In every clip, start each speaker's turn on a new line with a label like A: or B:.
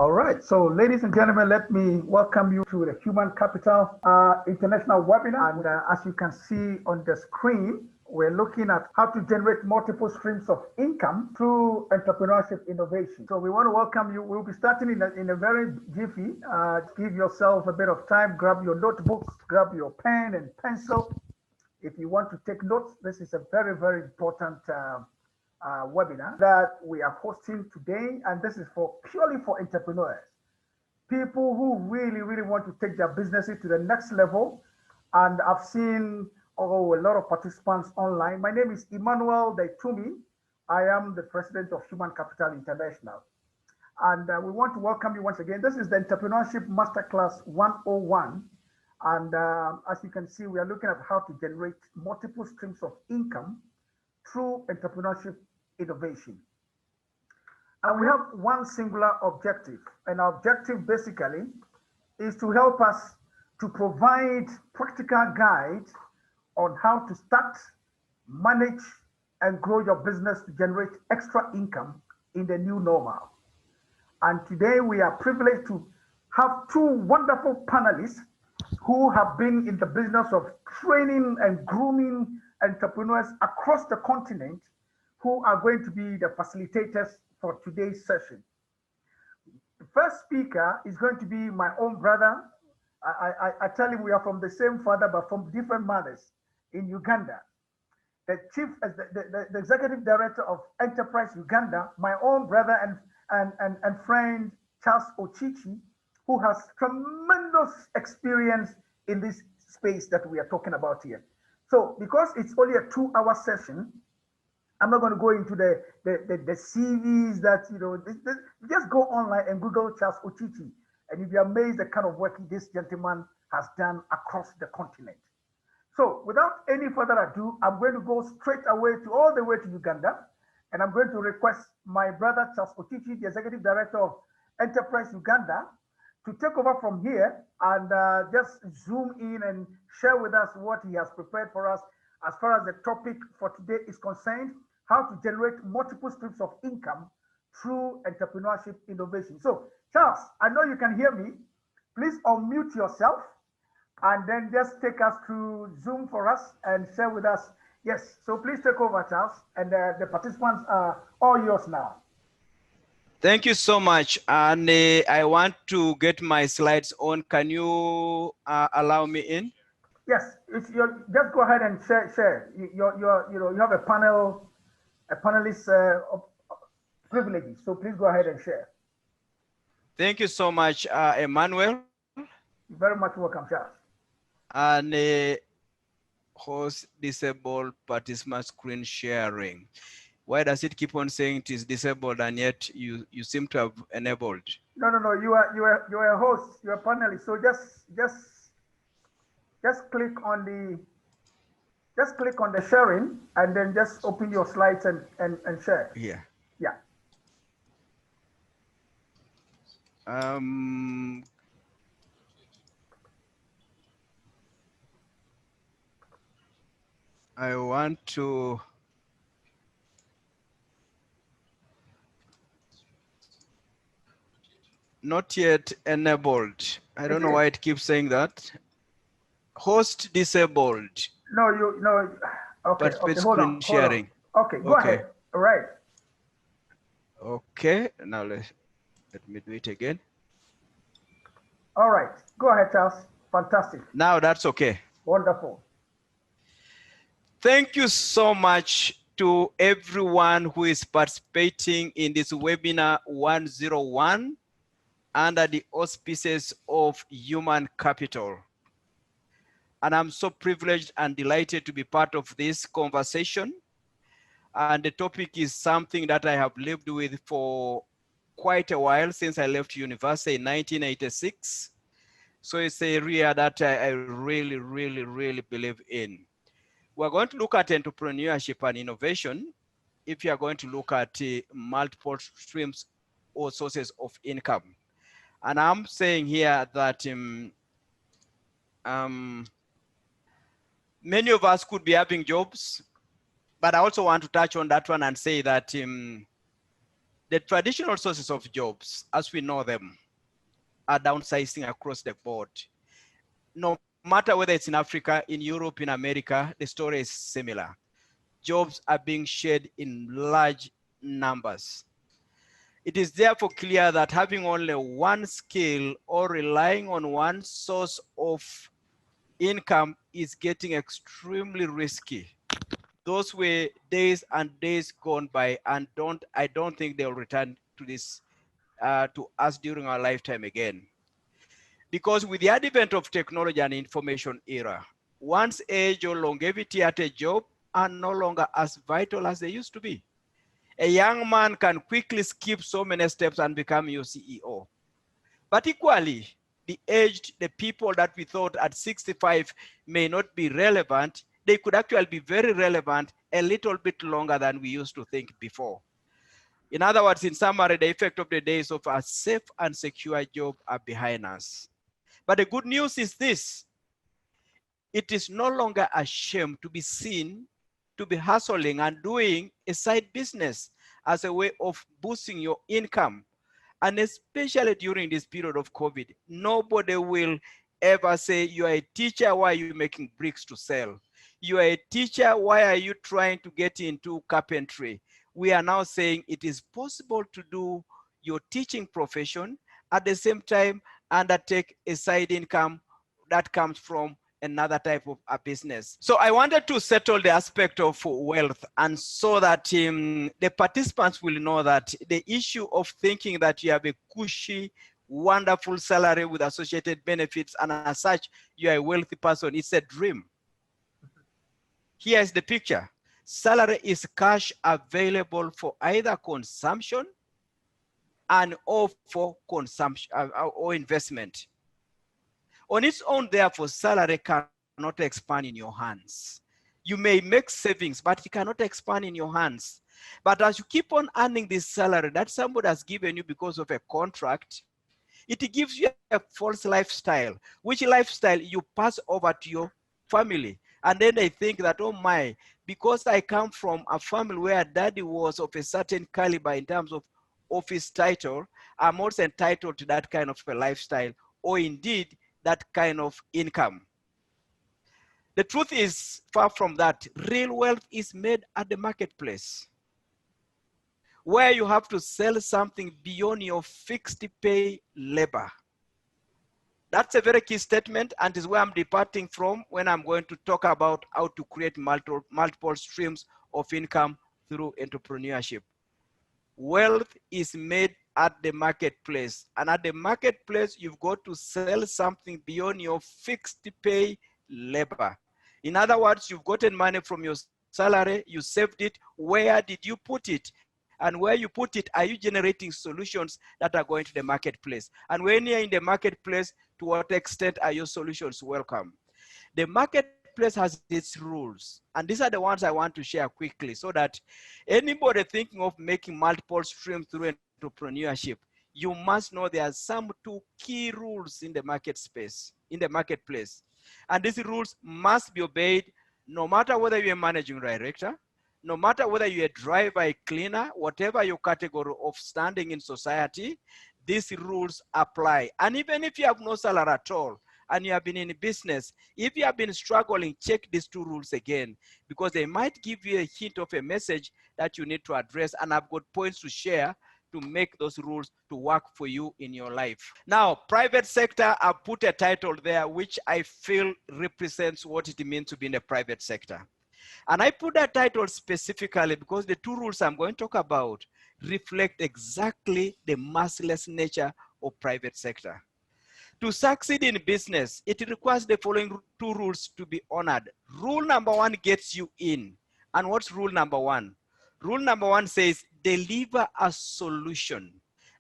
A: All right, so ladies and gentlemen, let me welcome you to the Human Capital International webinar. And as you can see on the screen, we're looking at how to generate multiple streams of income through entrepreneurship innovation. So we want to welcome you. We'll be starting in a very jiffy. Give yourself a bit of time, grab your notebooks, grab your pen and pencil. If you want to take notes, this is a very, very important webinar that we are hosting today, and this is purely for entrepreneurs, people who really want to take their businesses to the next level. And I've seen a lot of participants online. My name is Emmanuel Dei-Tumi. I am the president of Human Capital International, and we want to welcome you once again. This is the Entrepreneurship Masterclass 101, and as you can see, we are looking at how to generate multiple streams of income through entrepreneurship innovation. And we have one singular objective, and our objective basically is to help us to provide practical guides on how to start, manage, and grow your business to generate extra income in the new normal. And today we are privileged to have two wonderful panelists who have been in the business of training and grooming entrepreneurs across the continent, who are going to be the facilitators for today's session. The first speaker is going to be my own brother. I tell him we are from the same father, but from different mothers, in Uganda. The executive director of Enterprise Uganda, my own brother and friend, Charles Ocici, who has tremendous experience in this space that we are talking about here. So because it's only a 2-hour session, I'm not going to go into the CVs that, just go online and Google Charles Ocici, and you'll be amazed the kind of work this gentleman has done across the continent. So without any further ado, I'm going to go straight away all the way to Uganda, and I'm going to request my brother Charles Ocici, the executive director of Enterprise Uganda, to take over from here and just zoom in and share with us what he has prepared for us as far as the topic for today is concerned, how to generate multiple streams of income through entrepreneurship innovation. So, Charles, I know you can hear me. Please unmute yourself and then just take us through Zoom for us and share with us. Yes, so please take over, Charles, and the participants are all yours now.
B: Thank you so much. And I want to get my slides on. Can you allow me in?
A: Yes, just go ahead and share. You have a panelist privileges, so please go ahead and share.
B: Thank you so much, Emmanuel.
A: You're very much welcome, Charles.
B: And host disabled participant screen sharing. Why does it keep on saying it is disabled and yet you seem to have enabled?
A: No. You are a host. You are a panelist. So just click on the sharing and then just open your slides and share.
B: Yeah.
A: Yeah.
B: I want to. Not yet enabled. I don't know why it keeps saying that. Host disabled.
A: No. Okay. Hold on.
B: Sharing.
A: Okay. Go ahead. All right.
B: Okay. Now let me do it again.
A: All right. Go ahead, Charles. Fantastic.
B: Now that's okay.
A: Wonderful.
B: Thank you so much to everyone who is participating in this webinar 101 under the auspices of Human Capital. And I'm so privileged and delighted to be part of this conversation. And the topic is something that I have lived with for quite a while, since I left university in 1986. So it's an area that I really believe in. We're going to look at entrepreneurship and innovation if you are going to look at multiple streams or sources of income. And I'm saying here that many of us could be having jobs, but I also want to touch on that one and say that the The traditional sources of jobs, as we know them, are downsizing across the board. No matter whether it's in Africa, in Europe, in America, the story is similar. Jobs are being shed in large numbers. It is therefore clear that having only one skill or relying on one source of income is getting extremely risky. Those were days and days gone by, and I don't think they'll return to this to us during our lifetime again. Because with the advent of technology and information era, one's age or longevity at a job are no longer as vital as they used to be. A young man can quickly skip so many steps and become your CEO. But equally, the people that we thought at 65 may not be relevant, they could actually be very relevant a little bit longer than we used to think before. In other words, in summary, the effect of the days of a safe and secure job are behind us. But the good news is this: it is no longer a shame to be seen to be hustling and doing a side business as a way of boosting your income. And especially during this period of COVID, nobody will ever say, you are a teacher, why are you making bricks to sell? You are a teacher, why are you trying to get into carpentry? We are now saying it is possible to do your teaching profession at the same time undertake a side income that comes from another type of a business. So I wanted to settle the aspect of wealth, and so that the participants will know that the issue of thinking that you have a cushy, wonderful salary with associated benefits and as such you are a wealthy person, it's a dream. Here is the picture. Salary is cash available for either consumption and or for consumption or investment. On its own, therefore, salary cannot expand in your hands. You may make savings, but it cannot expand in your hands. But as you keep on earning this salary that somebody has given you because of a contract, it gives you a false lifestyle, which lifestyle you pass over to your family. And then they think that, oh my, because I come from a family where daddy was of a certain caliber in terms of office title, I'm also entitled to that kind of a lifestyle, or indeed that kind of income. The truth is far from that. Real wealth is made at the marketplace, where you have to sell something beyond your fixed pay labor. That's a very key statement, and is where I'm departing from when I'm going to talk about how to create multiple streams of income through entrepreneurship. Wealth is made at the marketplace, and at the marketplace, you've got to sell something beyond your fixed pay labor. In other words, you've gotten money from your salary, you saved it. Where did you put it? And where you put it, are you generating solutions that are going to the marketplace? And when you're in the marketplace, to what extent are your solutions welcome? The marketplace has its rules, and these are the ones I want to share quickly so that anybody thinking of making multiple streams through entrepreneurship, you must know there are some two key rules in the market space, in the marketplace. And these rules must be obeyed no matter whether you're a managing director, no matter whether you're a driver, a cleaner, whatever your category of standing in society, these rules apply. And even if you have no salary at all, and you have been in business, if you have been struggling, check these two rules again, because they might give you a hint of a message that you need to address. And I've got points to share to make those rules to work for you in your life. Now, private sector, I've put a title there, which I feel represents what it means to be in the private sector. And I put that title specifically because the two rules I'm going to talk about reflect exactly the merciless nature of private sector. To succeed in business, it requires the following two rules to be honored. Rule number one gets you in. And what's rule number one? Rule number one says, deliver a solution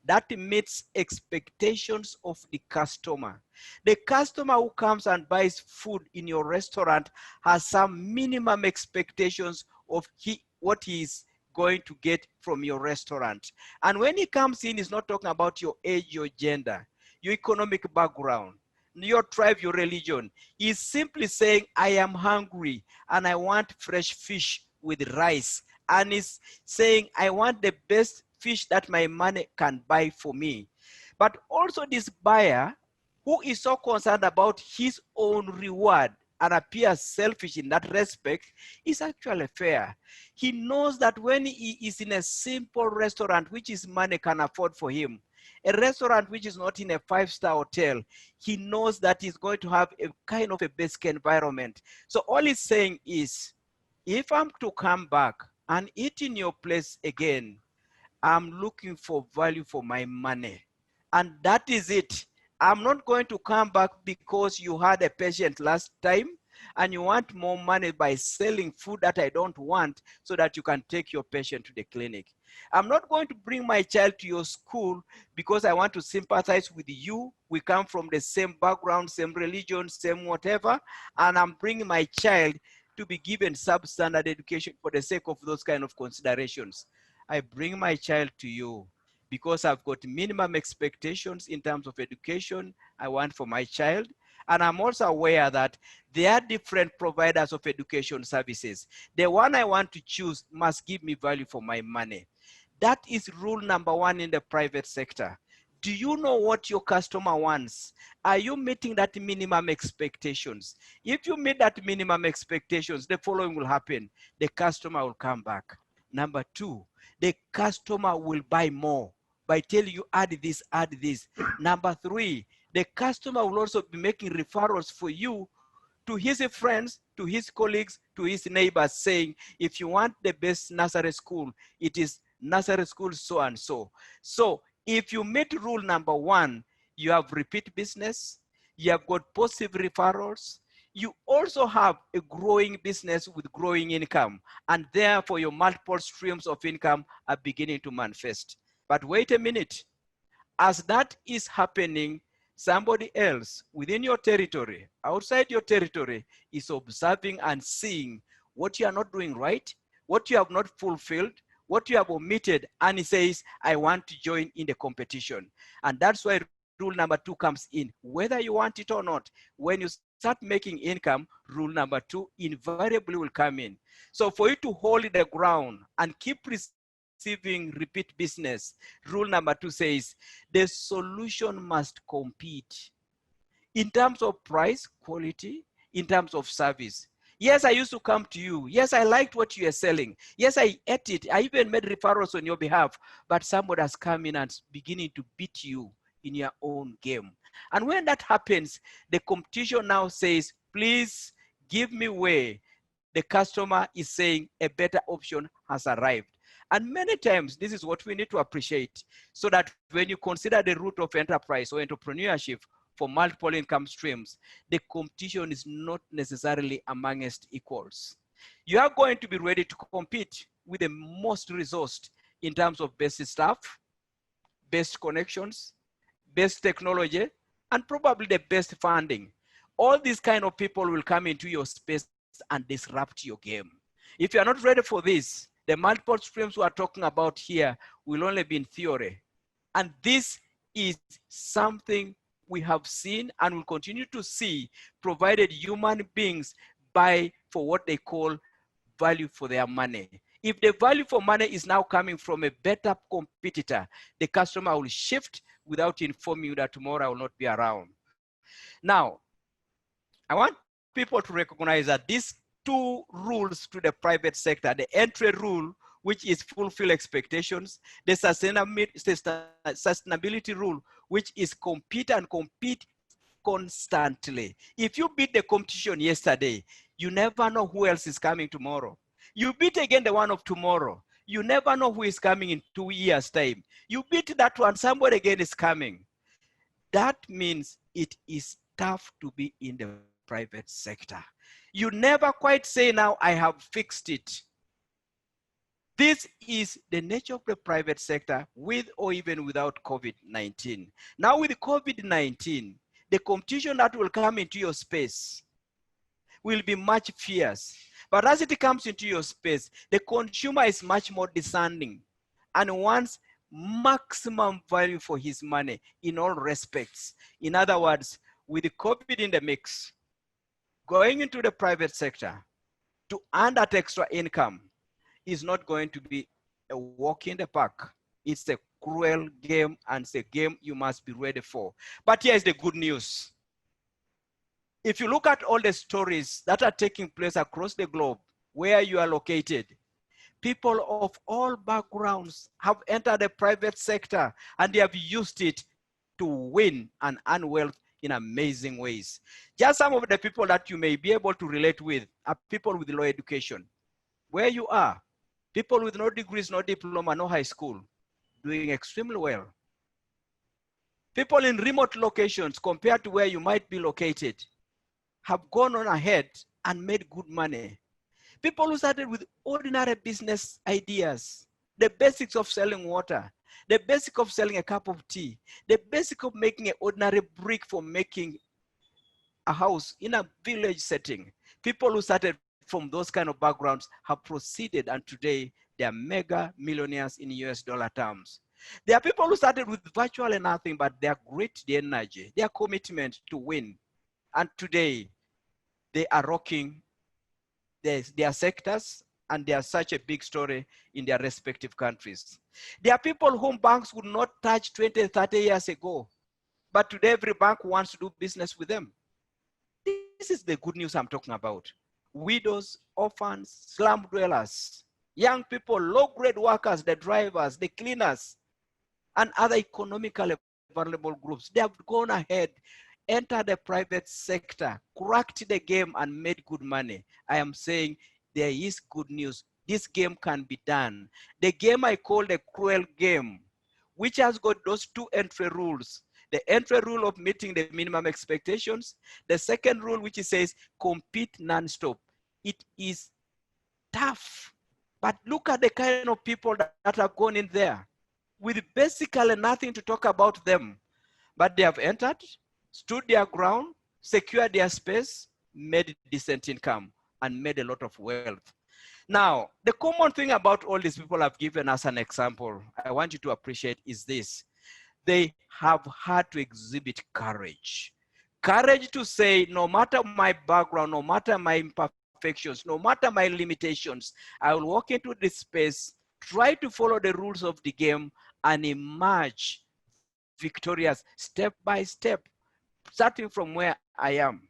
B: that meets expectations of the customer. The customer who comes and buys food in your restaurant has some minimum expectations of what he is going to get from your restaurant. And when he comes in, he's not talking about your age, your gender, your economic background, your tribe, your religion. He's simply saying, I am hungry and I want fresh fish with rice. And he's saying, I want the best fish that my money can buy for me. But also this buyer who is so concerned about his own reward and appears selfish in that respect is actually fair. He knows that when he is in a simple restaurant, which his money can afford for him, a restaurant which is not in a five-star hotel, he knows that he's going to have a kind of a basic environment. So all he's saying is, if I'm to come back and eat in your place again, I'm looking for value for my money. And that is it. I'm not going to come back because you had a patient last time and you want more money by selling food that I don't want so that you can take your patient to the clinic. I'm not going to bring my child to your school because I want to sympathize with you. We come from the same background, same religion, same whatever, and I'm bringing my child to be given substandard education for the sake of those kind of considerations. I bring my child to you because I've got minimum expectations in terms of education I want for my child. And I'm also aware that there are different providers of education services. The one I want to choose must give me value for my money. That is rule number one in the private sector. Do you know what your customer wants? Are you meeting that minimum expectations? If you meet that minimum expectations, the following will happen. The customer will come back. Number two, the customer will buy more by telling you add this, add this. Number three, the customer will also be making referrals for you to his friends, to his colleagues, to his neighbors, saying, if you want the best nursery school, it is nursery school so and so. So if you meet rule number one, you have repeat business, you have got positive referrals, you also have a growing business with growing income, and therefore your multiple streams of income are beginning to manifest. But wait a minute, as that is happening, somebody else within your territory, outside your territory, is observing and seeing what you are not doing right, what you have not fulfilled, what you have omitted, and he says, I want to join in the competition. And that's why rule number two comes in. Whether you want it or not, when you start making income, rule number two invariably will come in. So for you to hold the ground and keep receiving repeat business, rule number two says, the solution must compete in terms of price, quality, in terms of service. Yes, I used to come to you. Yes, I liked what you are selling. Yes, I ate it. I even made referrals on your behalf, but somebody has come in and beginning to beat you in your own game. And when that happens, the competition now says, please give me way. The customer is saying a better option has arrived. And many times, this is what we need to appreciate, so that when you consider the root of enterprise or entrepreneurship for multiple income streams, the competition is not necessarily amongst equals. You are going to be ready to compete with the most resourced in terms of best staff, best connections, best technology, and probably the best funding. All these kind of people will come into your space and disrupt your game. If you're not ready for this, the multiple streams we are talking about here will only be in theory. And this is something we have seen and will continue to see, provided human beings buy for what they call value for their money. If the value for money is now coming from a better competitor, the customer will shift without informing you that tomorrow I will not be around. Now, I want people to recognize that these two rules to the private sector, the entry rule, which is fulfill expectations, the sustainability rule, which is compete and compete constantly. If you beat the competition yesterday, you never know who else is coming tomorrow. You beat again the one of tomorrow. You never know who is coming in 2 years' time. You beat that one, somebody again is coming. That means it is tough to be in the private sector. You never quite say, now I have fixed it. This is the nature of the private sector, with or even without COVID-19. Now with COVID-19, the competition that will come into your space will be much fierce. But as it comes into your space, the consumer is much more discerning and wants maximum value for his money in all respects. In other words, with the COVID in the mix, going into the private sector to earn that extra income is not going to be a walk in the park. It's a cruel game, and it's a game you must be ready for. But here's the good news. If you look at all the stories that are taking place across the globe, where you are located, people of all backgrounds have entered the private sector and they have used it to win and earn wealth in amazing ways. Just some of the people that you may be able to relate with are people with low education. Where you are, people with no degrees, no diploma, no high school, doing extremely well. People in remote locations compared to where you might be located have gone on ahead and made good money. People who started with ordinary business ideas, the basics of selling water, the basic of selling a cup of tea, the basic of making an ordinary brick for making a house in a village setting. People who started from those kind of backgrounds have proceeded, and today they are mega millionaires in US dollar terms. There are people who started with virtually nothing, but their grit, their energy, their commitment to win. And today they are rocking their sectors, and they are such a big story in their respective countries. There are people whom banks would not touch 20, 30 years ago, but today every bank wants to do business with them. This is the good news I'm talking about. Widows, orphans, slum dwellers, young people, low-grade workers, the drivers, the cleaners, and other economically vulnerable groups. They have gone ahead, entered the private sector, cracked the game, and made good money. I am saying there is good news. This game can be done. The game I call the cruel game, which has got those two entry rules. The entry rule of meeting the minimum expectations. The second rule, which says compete non-stop. It is tough, but look at the kind of people that have gone in there with basically nothing to talk about them. But they have entered, stood their ground, secured their space, made decent income, and made a lot of wealth. Now, the common thing about all these people I've given as an example, I want you to appreciate is this. They have had to exhibit courage. Courage to say, no matter my background, no matter my imperfections, no matter my limitations, I will walk into this space, try to follow the rules of the game, and emerge victorious step by step, starting from where I am.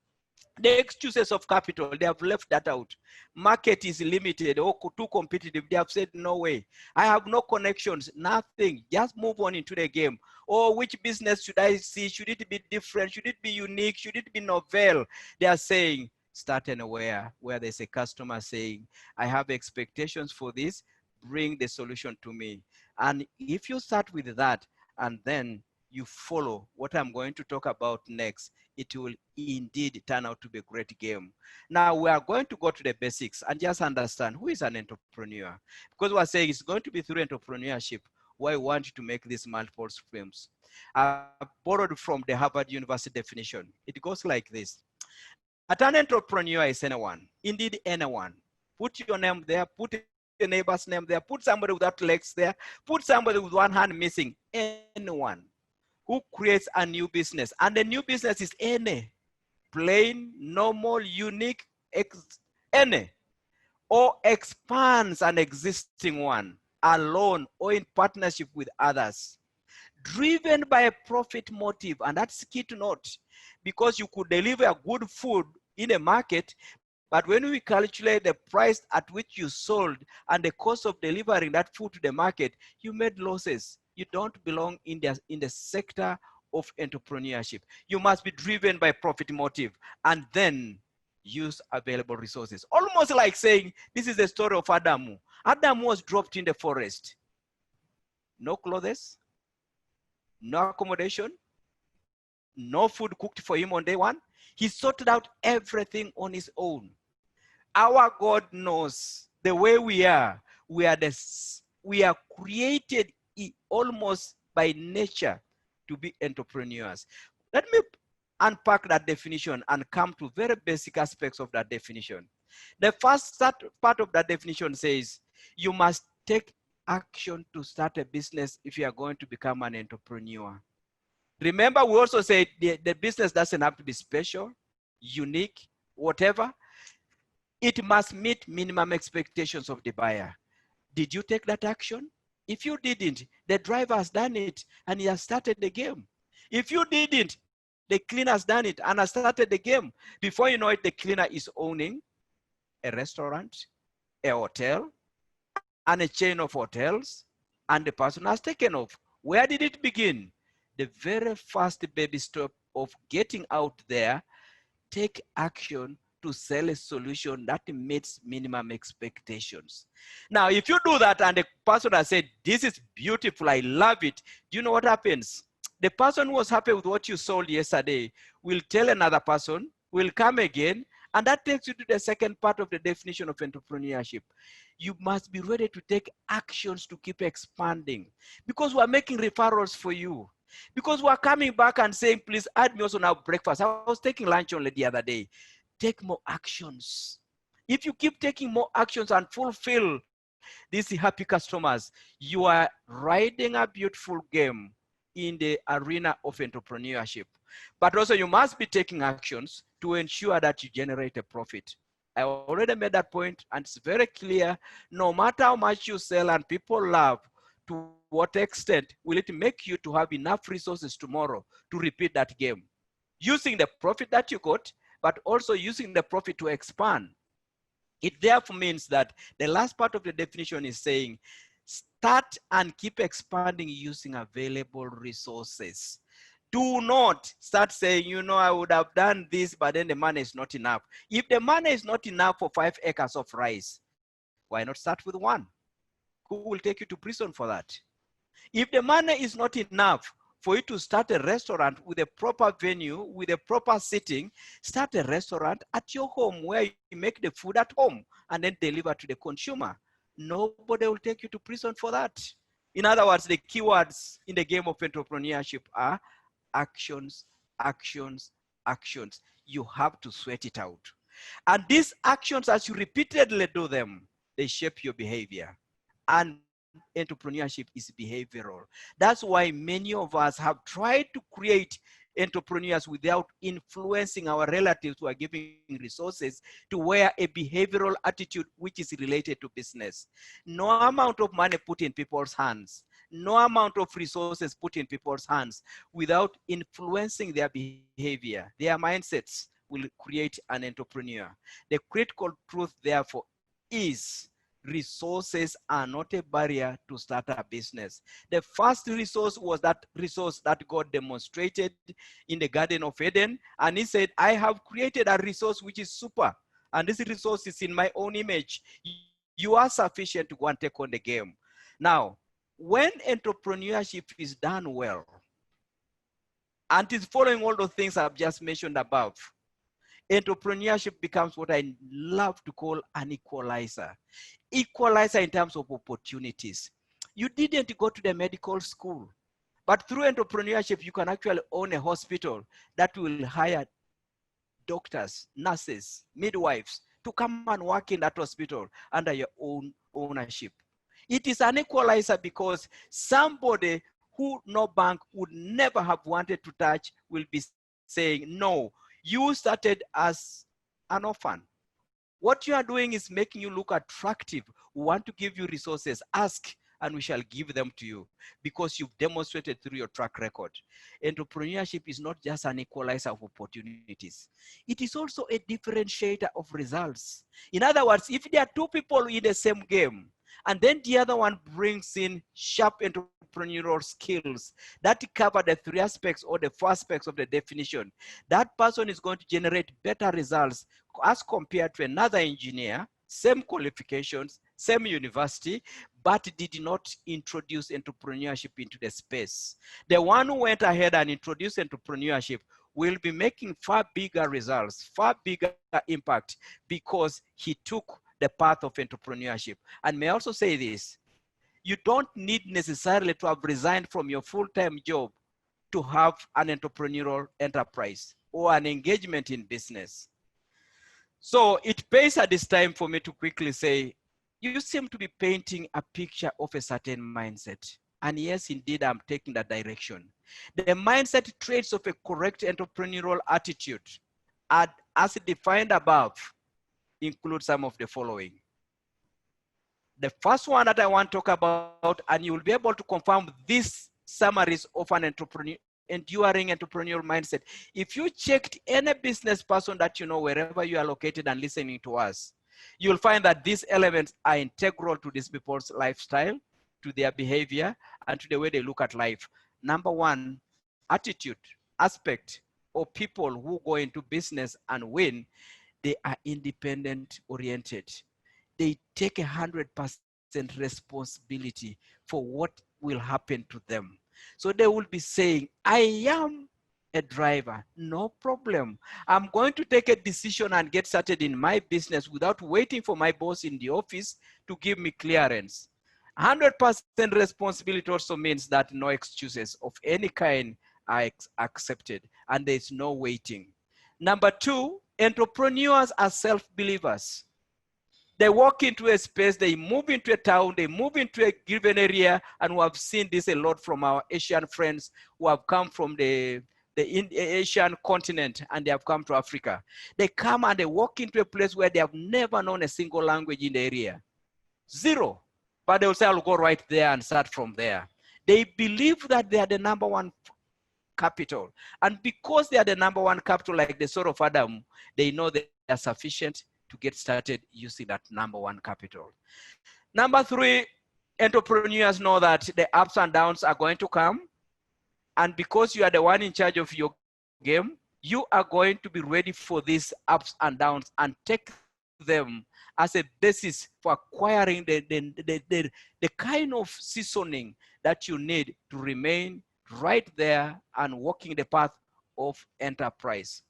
B: The excuses of capital, they have left that out. Market is limited or too competitive. They have said, no way. I have no connections, nothing. Just move on into the game. Or which business should I see? Should it be different? Should it be unique? Should it be novel? They are saying, start anywhere where there's a customer saying, I have expectations for this, bring the solution to me. And if you start with that, and then you follow what I'm going to talk about next, it will indeed turn out to be a great game. Now we are going to go to the basics and just understand who is an entrepreneur. Because we're saying it's going to be through entrepreneurship why I want you to make these multiple streams. I borrowed from the Harvard University definition. It goes like this. An entrepreneur is anyone, indeed anyone. Put your name there, put your neighbor's name there, put somebody without legs there, put somebody with one hand missing, anyone who creates a new business. And the new business is any, plain, normal, unique, any, or expands an existing one alone or in partnership with others, driven by a profit motive. And that's key to note, because you could deliver a good food in a market, but when we calculate the price at which you sold and the cost of delivering that food to the market, you made losses. You don't belong in the sector of entrepreneurship. You must be driven by profit motive and then use available resources. Almost like saying, this is the story of Adamu. Adamu was dropped in the forest. No clothes, no accommodation, no food cooked for him on day one. He sorted out everything on his own. Our God knows the way we are. We are created almost by nature to be entrepreneurs. Let me unpack that definition and come to very basic aspects of that definition. The first part of that definition says you must take action to start a business if you are going to become an entrepreneur. Remember, we also said the business doesn't have to be special, unique, whatever. It must meet minimum expectations of the buyer. Did you take that action? If you didn't, the driver has done it and he has started the game. If you didn't, the cleaner has done it and has started the game. Before you know it, the cleaner is owning a restaurant, a hotel, and a chain of hotels, and the person has taken off. Where did it begin? The very first baby step of getting out there, take action to sell a solution that meets minimum expectations. Now, if you do that and the person has said, this is beautiful, I love it, do you know what happens? The person who was happy with what you sold yesterday will tell another person, will come again, and that takes you to the second part of the definition of entrepreneurship. You must be ready to take actions to keep expanding, because we're making referrals for you. Because we're coming back and saying, please add me also now breakfast. I was taking lunch only the other day. Take more actions. If you keep taking more actions and fulfill these happy customers, you are riding a beautiful game in the arena of entrepreneurship. But also you must be taking actions to ensure that you generate a profit. I already made that point, and it's very clear. No matter how much you sell and people love, to what extent will it make you to have enough resources tomorrow to repeat that game? Using the profit that you got, but also using the profit to expand. It therefore means that the last part of the definition is saying, start and keep expanding using available resources. Do not start saying, you know, I would have done this, but then the money is not enough. If the money is not enough for 5 acres of rice, why not start with 1? Who will take you to prison for that? If the money is not enough for you to start a restaurant with a proper venue, with a proper seating, start a restaurant at your home where you make the food at home and then deliver to the consumer. Nobody will take you to prison for that. In other words, the keywords in the game of entrepreneurship are actions, actions, actions. You have to sweat it out. And these actions, as you repeatedly do them, they shape your behavior. And entrepreneurship is behavioral. That's why many of us have tried to create entrepreneurs without influencing our relatives who are giving resources to wear a behavioral attitude which is related to business. No amount of money put in people's hands, no amount of resources put in people's hands without influencing their behavior, their mindsets will create an entrepreneur. The critical truth, therefore, is resources are not a barrier to start a business. The first resource was that resource that God demonstrated in the Garden of Eden. And he said, I have created a resource which is super. And this resource is in my own image. You are sufficient to go and take on the game. Now, when entrepreneurship is done well, and is following all the things I've just mentioned above, entrepreneurship becomes what I love to call an equalizer. Equalizer in terms of opportunities. You didn't go to the medical school, but through entrepreneurship, you can actually own a hospital that will hire doctors, nurses, midwives to come and work in that hospital under your own ownership. It is an equalizer because somebody who no bank would never have wanted to touch will be saying, no, you started as an orphan. What you are doing is making you look attractive. We want to give you resources. Ask and we shall give them to you because you've demonstrated through your track record. Entrepreneurship is not just an equalizer of opportunities. It is also a differentiator of results. In other words, if there are 2 people in the same game, and then the other one brings in sharp entrepreneurial skills that cover the 3 aspects or the 4 aspects of the definition, that person is going to generate better results as compared to another engineer, same qualifications, same university, but did not introduce entrepreneurship into the space. The one who went ahead and introduced entrepreneurship will be making far bigger results, far bigger impact because he took the path of entrepreneurship. And may I also say this, you don't need necessarily to have resigned from your full-time job to have an entrepreneurial enterprise or an engagement in business. So it pays at this time for me to quickly say, you seem to be painting a picture of a certain mindset. And yes, indeed, I'm taking that direction. The mindset traits of a correct entrepreneurial attitude, as defined above, include some of the following. The first one that I want to talk about, and you will be able to confirm these summaries of an enduring entrepreneurial mindset. If you checked any business person that you know wherever you are located and listening to us, you'll find that these elements are integral to these people's lifestyle, to their behavior, and to the way they look at life. Number one, attitude, aspect of people who go into business and win, they are independent oriented. They take 100% responsibility for what will happen to them. So they will be saying, I am a driver, no problem. I'm going to take a decision and get started in my business without waiting for my boss in the office to give me clearance. 100% responsibility also means that no excuses of any kind are accepted, and there's no waiting. Number two, entrepreneurs are self-believers. They walk into a space, they move into a town, they move into a given area, and we have seen this a lot from our Asian friends who have come from the Asian continent and they have come to Africa. They come and they walk into a place where they have never known a single language in the area. Zero. But they will say, I'll go right there and start from there. They believe that they are the number one capital. And because they are the number one capital, like the sword of Adam, they know they are sufficient to get started using that number one capital. Number three, entrepreneurs know that the ups and downs are going to come. And because you are the one in charge of your game, you are going to be ready for these ups and downs and take them as a basis for acquiring the kind of seasoning that you need to remain right there and walking the path of enterprise.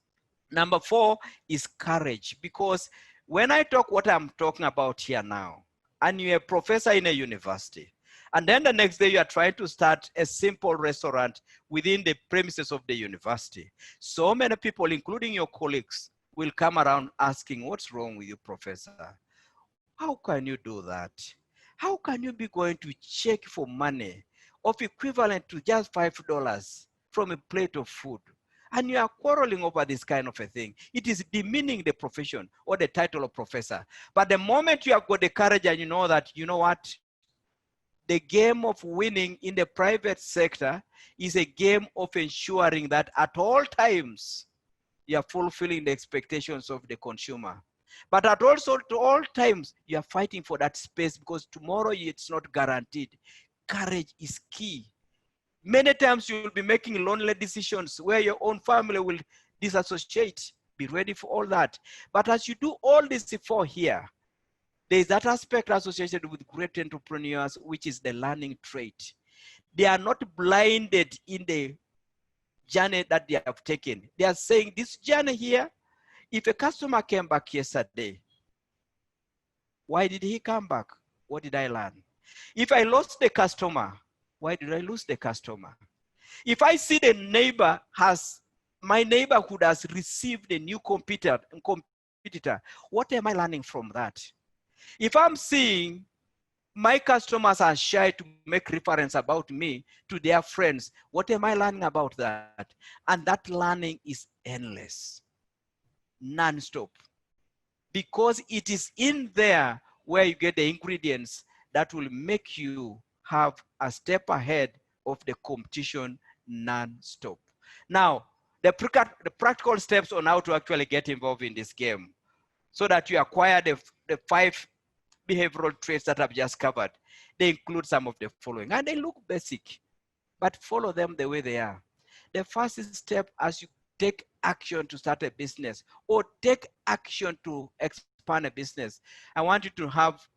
B: Number four is courage, because when I talk what I'm talking about here now, and you're a professor in a university, and then the next day you are trying to start a simple restaurant within the premises of the university, so many people, including your colleagues, will come around asking, what's wrong with you, professor? How can you do that? How can you be going to check for money of equivalent to just $5 from a plate of food? And you are quarreling over this kind of a thing. It is demeaning the profession or the title of professor. But the moment you have got the courage and you know that, you know what? The game of winning in the private sector is a game of ensuring that at all times, you are fulfilling the expectations of the consumer. But at also to all times, you are fighting for that space because tomorrow it's not guaranteed. Courage is key. Many times you will be making lonely decisions where your own family will disassociate. Be ready for all that. But as you do all this for here, there is that aspect associated with great entrepreneurs, which is the learning trait. They are not blinded in the journey that they have taken. They are saying this journey here, if a customer came back yesterday, why did he come back? What did I learn? If I lost the customer, why did I lose the customer? If I see the neighbor my neighborhood has received a new competitor, what am I learning from that? If I'm seeing my customers are shy to make reference about me to their friends, what am I learning about that? And that learning is endless, non-stop, because it is in there where you get the ingredients that will make you have a step ahead of the competition non-stop. Now, the practical steps on how to actually get involved in this game so that you acquire the 5 behavioral traits that I've just covered. They include some of the following, and they look basic, but follow them the way they are. The first step as you take action to start a business or take action to expand a business, I want you to have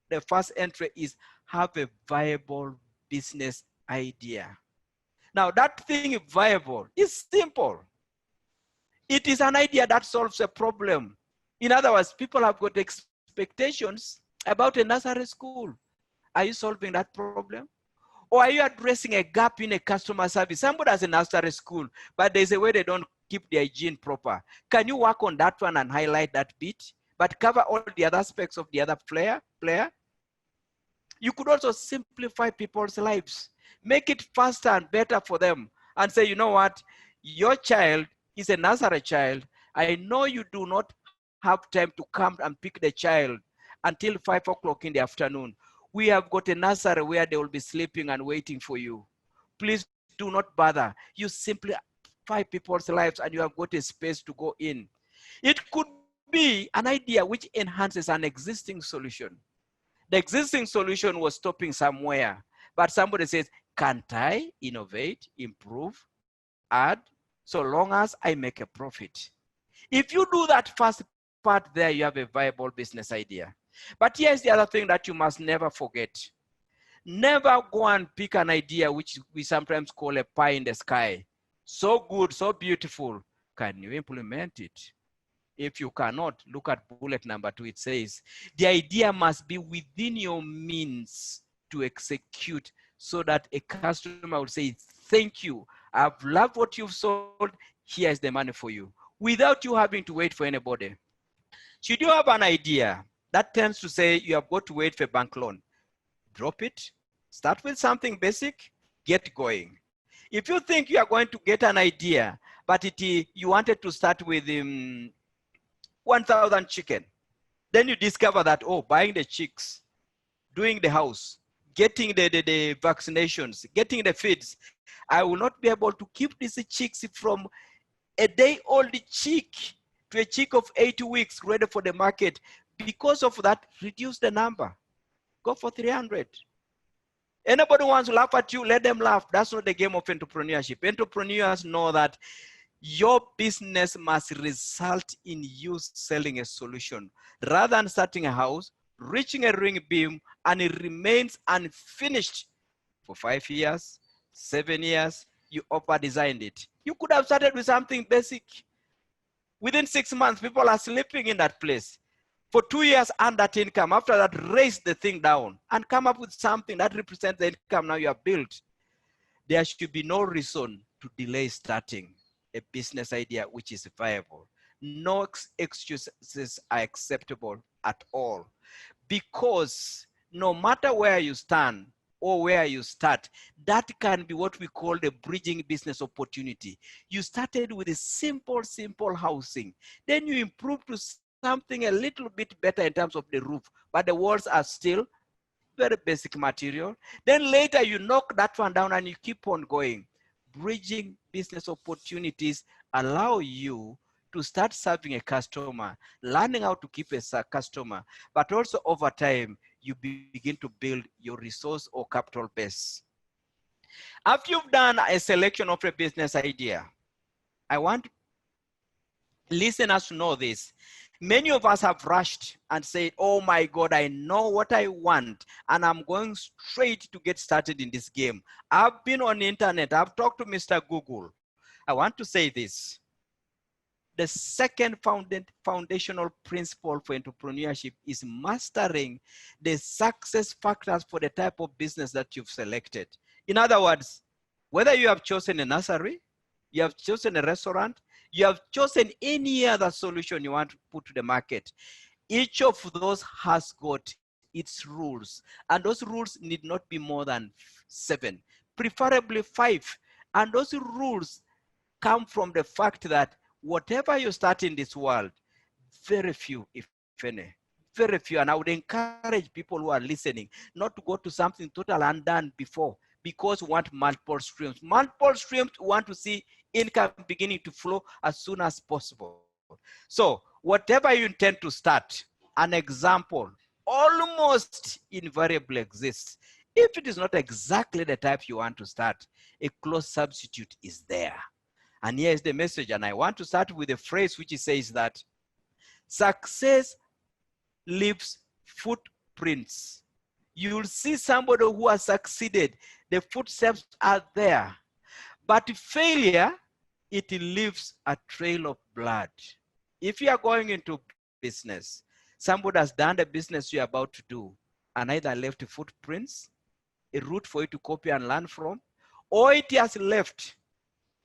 B: the first entry is have a viable business idea. Now that thing viable is simple. It is an idea that solves a problem. In other words, people have got expectations about a nursery school. Are you solving that problem? Or are you addressing a gap in a customer service? Somebody has a nursery school, but there's a way they don't keep their hygiene proper. Can you work on that one and highlight that bit, but cover all the other aspects of the other player? You could also simplify people's lives. Make it faster and better for them and say, you know what? Your child is a nursery child. I know you do not have time to come and pick the child until 5 o'clock in the afternoon. We have got a nursery where they will be sleeping and waiting for you. Please do not bother. You simply 5 people's lives and you have got a space to go in. It could be an idea which enhances an existing solution. The existing solution was stopping somewhere, but somebody says, can't I innovate, improve, add, so long as I make a profit? If you do that first part there, you have a viable business idea. But here's the other thing that you must never forget. Never go and pick an idea which we sometimes call a pie in the sky. So good, so beautiful. Can you implement it? If you cannot, look at bullet number 2. It says, the idea must be within your means to execute so that a customer will say, thank you. I've loved what you've sold. Here's the money for you, without you having to wait for anybody. Should you have an idea that tends to say you have got to wait for a bank loan, drop it, start with something basic, get going. If you think you are going to get an idea, but you wanted to start with 1,000 chicken, then you discover that, oh, buying the chicks, doing the house, getting the vaccinations, getting the feeds, I will not be able to keep these chicks from a day-old chick to a chick of 8 weeks ready for the market. Because of that, reduce the number. Go for 300. Anybody wants to laugh at you, let them laugh. That's not the game of entrepreneurship. Entrepreneurs know that your business must result in you selling a solution rather than starting a house, reaching a ring beam, and it remains unfinished for 5 years, 7 years. You over-designed it. You could have started with something basic. Within 6 months, people are sleeping in that place. For 2 years, earn that income. After that, raise the thing down and come up with something that represents the income now you have built. There should be no reason to delay starting a business idea which is viable. No excuses are acceptable at all, because no matter where you stand or where you start, that can be what we call the bridging business opportunity. You started with a simple housing, then you improved to something a little bit better in terms of the roof, but the walls are still very basic material. Then later you knock that one down and you keep on going. Bridging business opportunities allow you to start serving a customer, learning how to keep a customer, but also over time, you begin to build your resource or capital base. After you've done a selection of a business idea, I want listeners to know this. Many of us have rushed and said, oh my God, I know what I want, and I'm going straight to get started in this game. I've been on the internet. I've talked to Mr. Google. I want to say this. The second foundational principle for entrepreneurship is mastering the success factors for the type of business that you've selected. In other words, whether you have chosen a nursery, you have chosen a restaurant, you have chosen any other solution you want to put to the market, each of those has got its rules, and those rules need not be more than 7, preferably 5. And those rules come from the fact that whatever you start in this world, very few, if any, very few, and I would encourage people who are listening not to go to something totally undone before, because we want multiple streams. Multiple streams, we want to see income beginning to flow as soon as possible. So whatever you intend to start, an example almost invariably exists. If it is not exactly the type you want to start, a close substitute is there. And here's the message, and I want to start with a phrase which says that success leaves footprints. You'll see somebody who has succeeded, the footsteps are there. But failure, it leaves a trail of blood. If you are going into business, somebody has done the business you're about to do and either left footprints, a route for you to copy and learn from, or it has left,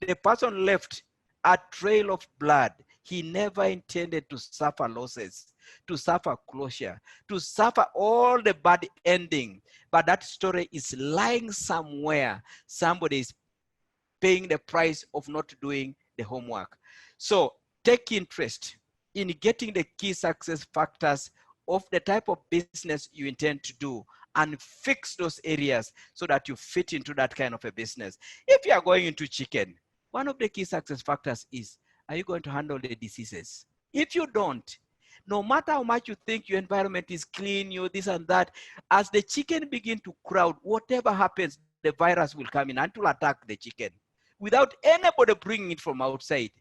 B: the person left a trail of blood. He never intended to suffer losses, to suffer closure, to suffer all the bad ending. But that story is lying somewhere. Somebody is paying the price of not doing the homework. So take interest in getting the key success factors of the type of business you intend to do and fix those areas so that you fit into that kind of a business. If you are going into chicken, one of the key success factors is, are you going to handle the diseases? If you don't, no matter how much you think your environment is clean, you this and that, as the chicken begin to crowd, whatever happens, the virus will come in and will attack the chicken without anybody bringing it from outside.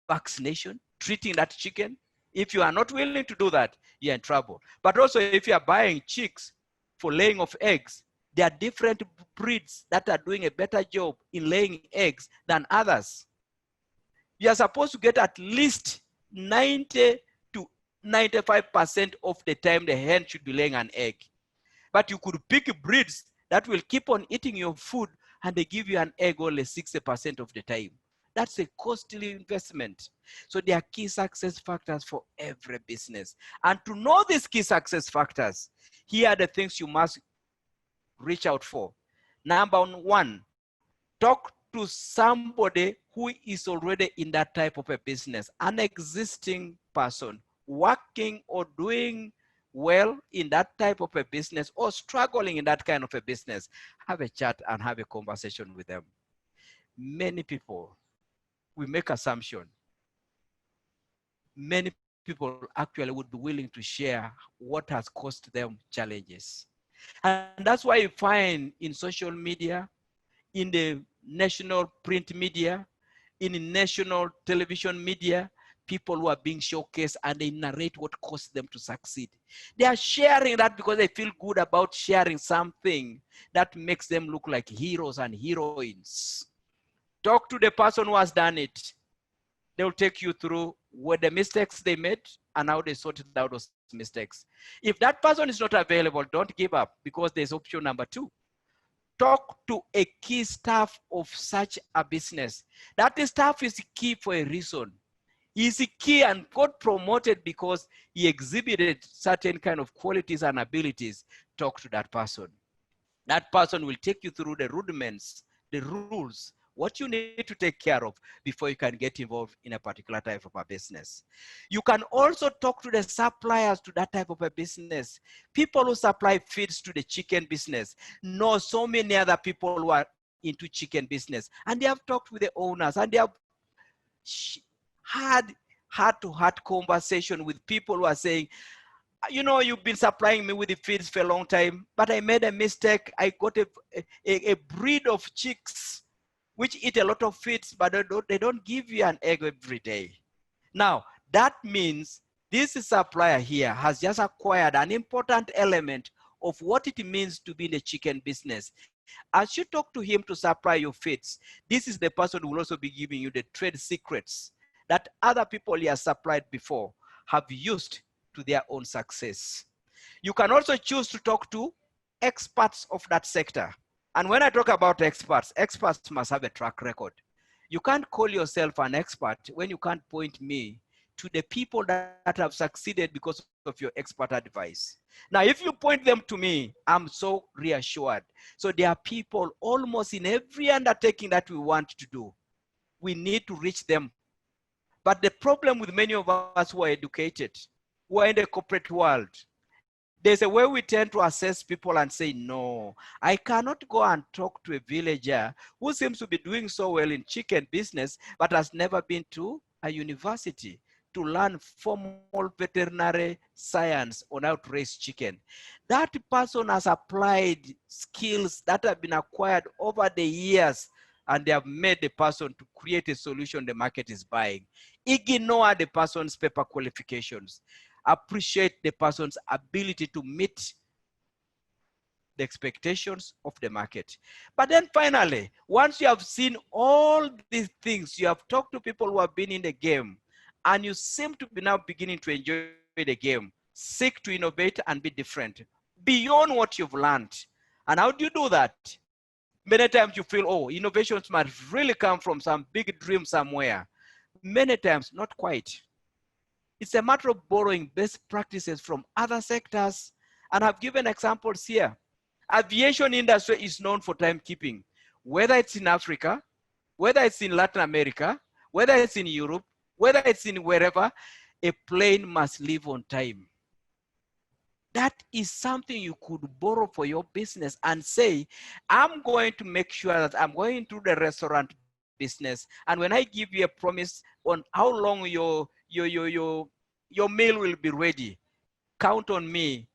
B: Vaccination, treating that chicken. If you are not willing to do that, you're in trouble. But also, if you are buying chicks for laying of eggs, there are different breeds that are doing a better job in laying eggs than others. You are supposed to get at least 90 to 95% of the time the hen should be laying an egg. But you could pick breeds that will keep on eating your food and they give you an egg only 60% of the time. That's a costly investment. So there are key success factors for every business. And to know these key success factors, here are the things you must reach out for. Number one, talk to somebody who is already in that type of a business, an existing person working or doing well in that type of a business or struggling in that kind of a business. Have a chat and have a conversation with them. Many people, we make assumption. Many people actually would be willing to share what has caused them challenges. And that's why you find in social media, in the national print media, in the national television media, people who are being showcased and they narrate what caused them to succeed. They are sharing that because they feel good about sharing something that makes them look like heroes and heroines. Talk to the person who has done it. They'll take you through what the mistakes they made and how they sorted out those mistakes. If that person is not available, don't give up because there's option number two. Talk to a key staff of such a business. That staff is key for a reason. He's key and got promoted because he exhibited certain kind of qualities and abilities. Talk to that person. That person will take you through the rudiments, the rules, what you need to take care of before you can get involved in a particular type of a business. You can also talk to the suppliers to that type of a business. People who supply feeds to the chicken business know so many other people who are into chicken business, and they have talked with the owners and they have had heart-to-heart conversation with people who are saying, you know, you've been supplying me with the feeds for a long time, but I made a mistake. I got a breed of chicks which eat a lot of feeds, but they don't give you an egg every day. Now, that means this supplier here has just acquired an important element of what it means to be in the chicken business. As you talk to him to supply your feeds, this is the person who will also be giving you the trade secrets that other people he has supplied before have used to their own success. You can also choose to talk to experts of that sector. And when I talk about experts, experts must have a track record. You can't call yourself an expert when you can't point me to the people that have succeeded because of your expert advice. Now, if you point them to me, I'm so reassured. So there are people almost in every undertaking that we want to do. We need to reach them. But the problem with many of us who are educated, who are in the corporate world, there's a way we tend to assess people and say, no, I cannot go and talk to a villager who seems to be doing so well in chicken business, but has never been to a university to learn formal veterinary science on how to raise chicken. That person has applied skills that have been acquired over the years, and they have made the person to create a solution the market is buying. Ignore the person's paper qualifications. Appreciate the person's ability to meet the expectations of the market. But then finally, once you have seen all these things, you have talked to people who have been in the game, and you seem to be now beginning to enjoy the game, seek to innovate and be different beyond what you've learned. And how do you do that? Many times you feel, oh, innovations must really come from some big dream somewhere. Many times, not quite. It's a matter of borrowing best practices from other sectors. And I've given examples here. Aviation industry is known for timekeeping, whether it's in Africa, whether it's in Latin America, whether it's in Europe, whether it's in wherever, a plane must leave on time. That is something you could borrow for your business and say, I'm going to make sure that I'm going to the restaurant business. And when I give you a promise on how long your meal will be ready, count on me.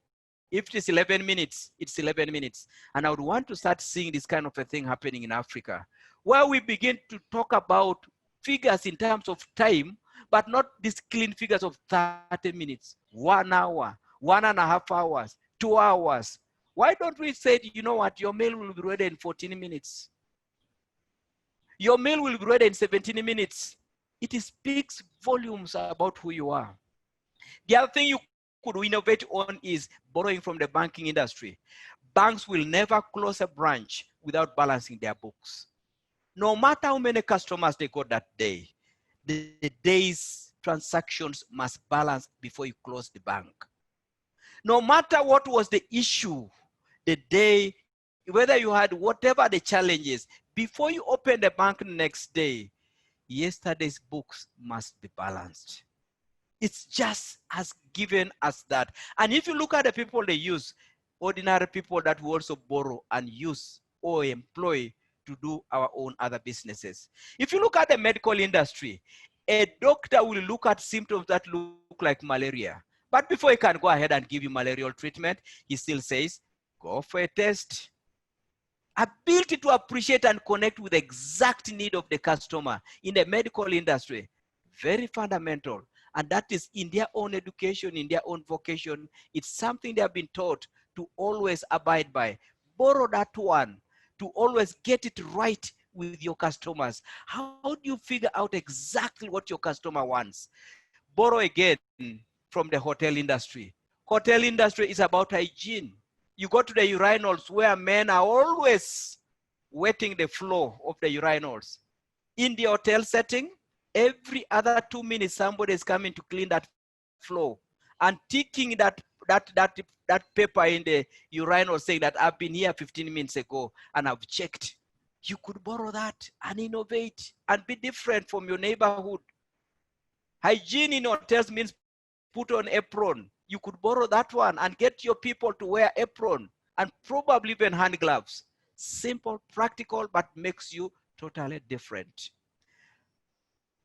B: If it is 11 minutes, it's 11 minutes. And I would want to start seeing this kind of a thing happening in Africa, where we begin to talk about figures in terms of time, but not these clean figures of 30 minutes, 1 hour, 1.5 hours, 2 hours. Why don't we say, you know what, your meal will be ready in 14 minutes. Your meal will be ready in 17 minutes. It speaks volumes about who you are. The other thing you could innovate on is borrowing from the banking industry. Banks will never close a branch without balancing their books. No matter how many customers they got that day, the day's transactions must balance before you close the bank. No matter what was the issue, the day, whether you had whatever the challenges, before you open the bank the next day, yesterday's books must be balanced. It's just as given as that. And if you look at the people they use, ordinary people that we also borrow and use or employ to do our own other businesses. If you look at the medical industry, a doctor will look at symptoms that look like malaria. But before he can go ahead and give you malarial treatment, he still says, go for a test. Ability to appreciate and connect with the exact need of the customer in the medical industry, very fundamental. And that is in their own education, in their own vocation. It's something they have been taught to always abide by. Borrow that one to always get it right with your customers. How do you figure out exactly what your customer wants? Borrow again from the hotel industry. Hotel industry is about hygiene. You go to the urinals where men are always wetting the floor of the urinals. In the hotel setting, every other 2 minutes, somebody is coming to clean that floor and ticking that paper in the urinal saying that I've been here 15 minutes ago and I've checked. You could borrow that and innovate and be different from your neighborhood. Hygiene in hotels means put on apron. You could borrow that one and get your people to wear apron and probably even hand gloves. Simple, practical, but makes you totally different.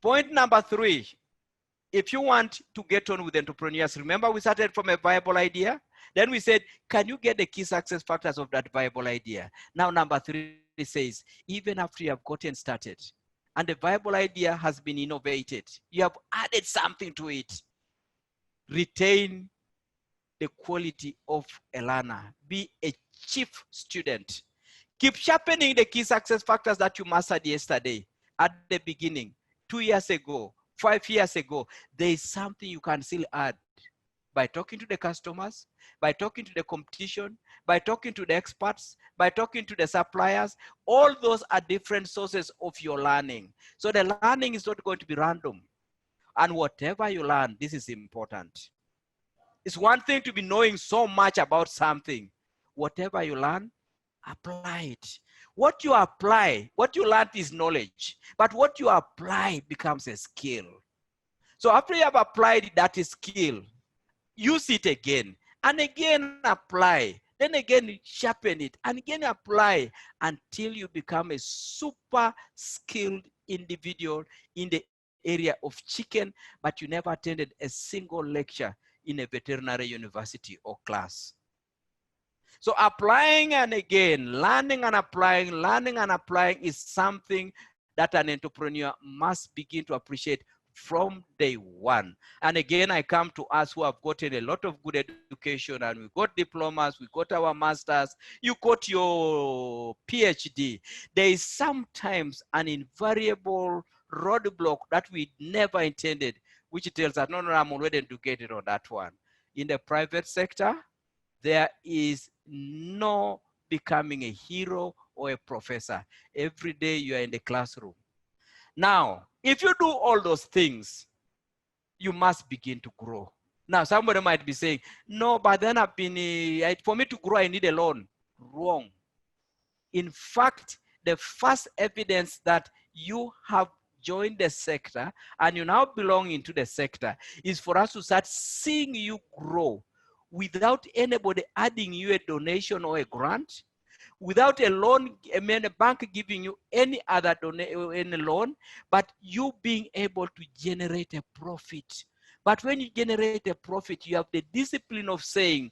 B: Point number 3, if you want to get on with entrepreneurs, remember we started from a viable idea. Then we said, can you get the key success factors of that viable idea? Now, number 3 says, even after you have gotten started and the viable idea has been innovated, you have added something to it, retain the quality of a learner. Be a chief student. Keep sharpening the key success factors that you mastered yesterday at the beginning, 2 years ago, 5 years ago. There is something you can still add by talking to the customers, by talking to the competition, by talking to the experts, by talking to the suppliers. All those are different sources of your learning. So the learning is not going to be random. And whatever you learn, this is important. It's one thing to be knowing so much about something. Whatever you learn, apply it. What you apply, what you learn is knowledge, but what you apply becomes a skill. So after you have applied that skill, use it again and again apply, then again sharpen it and again apply until you become a super skilled individual in the area of chicken, but you never attended a single lecture in a veterinary university or class. So applying and again, learning and applying is something that an entrepreneur must begin to appreciate from day one. And again, I come to us who have gotten a lot of good education and we got diplomas, we got our masters, you got your PhD. There is sometimes an invariable roadblock that we never intended, which tells us, no, I'm already educated on that one. In the private sector, there is no becoming a hero or a professor. Every day you are in the classroom. Now, if you do all those things, you must begin to grow. Now, somebody might be saying, no, but then I've been, for me to grow, I need a loan. Wrong. In fact, the first evidence that you have joined the sector and you now belong into the sector is for us to start seeing you grow. without anybody adding you a donation or a grant, without a loan, a bank giving you any other any loan, but you being able to generate a profit. But when you generate a profit, you have the discipline of saying,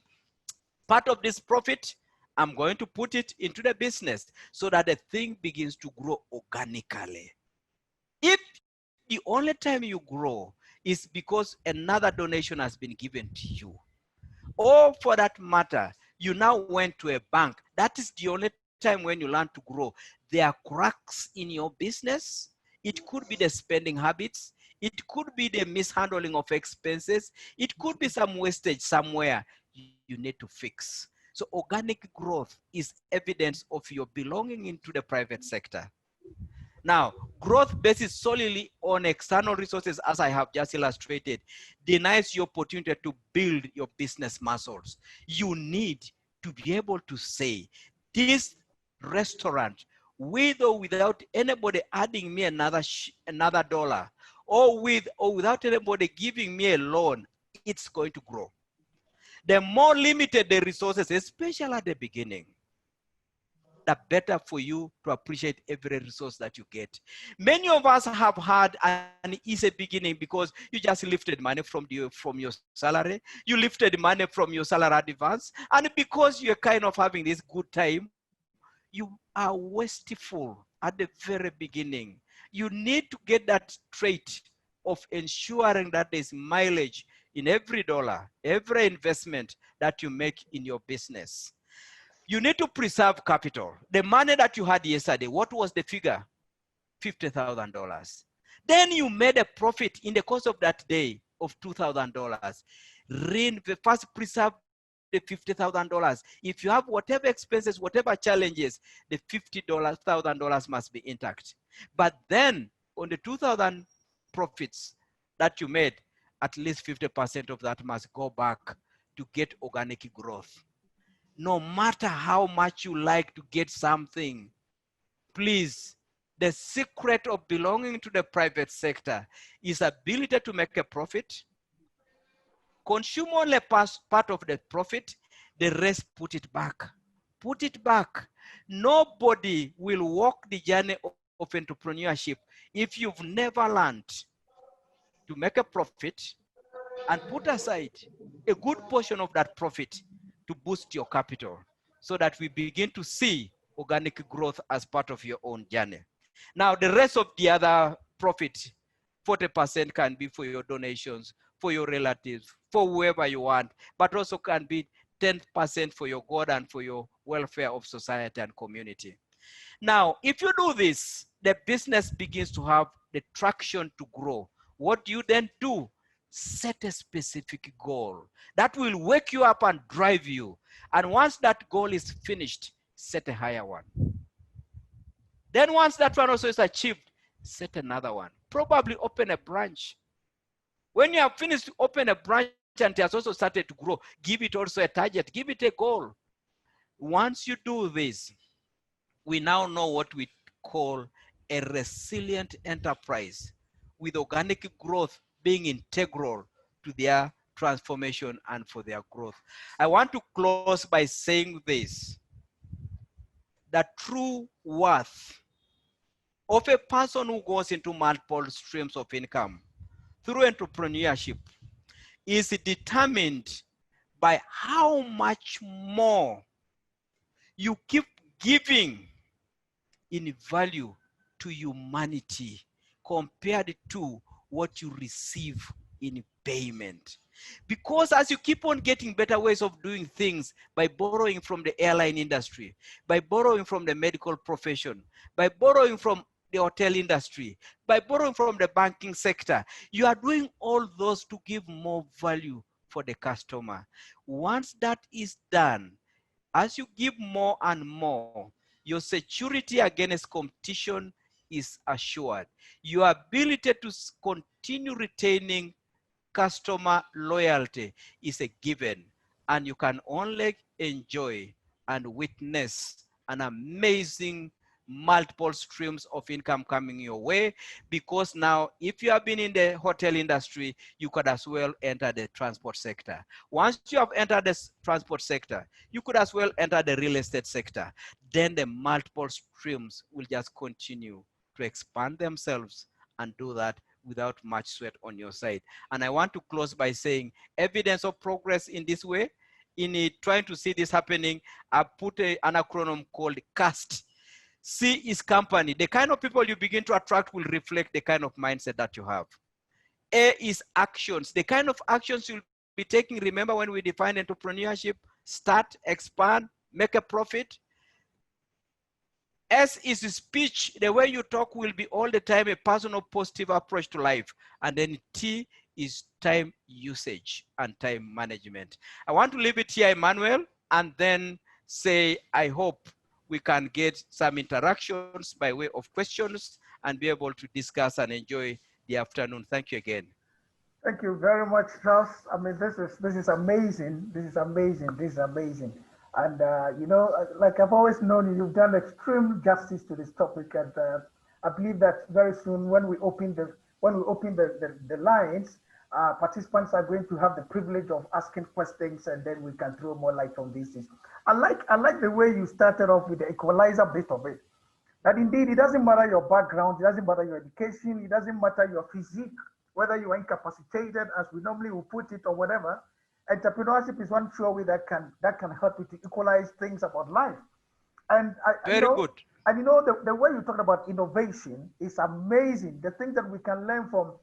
B: part of this profit, I'm going to put it into the business so that the thing begins to grow organically. If the only time you grow is because another donation has been given to you, or for that matter, you now went to a bank, that is the only time when you learn to grow. There are cracks in your business. It could be the spending habits. It could be the mishandling of expenses. It could be some wastage somewhere you need to fix. So organic growth is evidence of your belonging into the private sector. Now, growth based solely on external resources, as I have just illustrated, denies you opportunity to build your business muscles. You need to be able to say, this restaurant, with or without anybody adding me another dollar, or with or without anybody giving me a loan, it's going to grow. The more limited the resources, especially at the beginning, the better for you to appreciate every resource that you get. Many of us have had an easy beginning because you just lifted money from your salary, you lifted money from your salary advance, and because you're kind of having this good time, you are wasteful at the very beginning. You need to get that trait of ensuring that there's mileage in every dollar, every investment that you make in your business. You need to preserve capital. The money that you had yesterday, what was the figure? $50,000. Then you made a profit in the course of that day of $2,000. First preserve the $50,000. If you have whatever expenses, whatever challenges, the $50,000 must be intact. But then on the 2,000 profits that you made, at least 50% of that must go back to get organic growth. No matter how much you like to get something, please, the secret of belonging to the private sector is ability to make a profit, consume only part of the profit, the rest put it back. Put it back. Nobody will walk the journey of entrepreneurship if you've never learned to make a profit and put aside a good portion of that profit to boost your capital so that we begin to see organic growth as part of your own journey. Now, the rest of the other profit, 40% can be for your donations, for your relatives, for whoever you want, but also can be 10% for your God and for your welfare of society and community. Now, if you do this, the business begins to have the traction to grow. What do you then do? Set a specific goal that will wake you up and drive you. And once that goal is finished, set a higher one. Then once that one also is achieved, set another one. Probably open a branch. When you have finished to open a branch and it has also started to grow, give it also a target, give it a goal. Once you do this, we now know what we call a resilient enterprise, with organic growth being integral to their transformation and for their growth. I want to close by saying this: the true worth of a person who goes into multiple streams of income through entrepreneurship is determined by how much more you keep giving in value to humanity compared to what you receive in payment. Because as you keep on getting better ways of doing things by borrowing from the airline industry, by borrowing from the medical profession, by borrowing from the hotel industry, by borrowing from the banking sector, you are doing all those to give more value for the customer. Once that is done, as you give more and more, your security against competition is assured. Your ability to continue retaining customer loyalty is a given, and you can only enjoy and witness an amazing multiple streams of income coming your way, because now if you have been in the hotel industry, you could as well enter the transport sector. Once you have entered the transport sector, you could as well enter the real estate sector. Then the multiple streams will just continue to expand themselves and do that without much sweat on your side. And I want to close by saying evidence of progress in this way, in it, trying to see this happening, I put an acronym called CAST. C is company. The kind of people you begin to attract will reflect the kind of mindset that you have. A is actions. The kind of actions you'll be taking. Remember when we define entrepreneurship, start, expand, make a profit. S is speech. The way you talk will be all the time a personal, positive approach to life. And then T is time usage and time management. I want to leave it here, Emmanuel, and then say, I hope we can get some interactions by way of questions and be able to discuss and enjoy the afternoon. Thank you again.
A: Thank you very much, Charles. I mean, this is amazing. This is amazing. This is amazing. And you know, like I've always known you, you've done extreme justice to this topic. And I believe that very soon, when we open the lines, participants are going to have the privilege of asking questions, and then we can throw more light on these things. I like the way you started off with the equalizer bit of it. That indeed, it doesn't matter your background, it doesn't matter your education, it doesn't matter your physique, whether you are incapacitated, as we normally will put it, or whatever. Entrepreneurship is one sure way that can help you to equalize things about life. And
B: very good.
A: And you know, the way you talk about innovation is amazing. The things that we can learn from,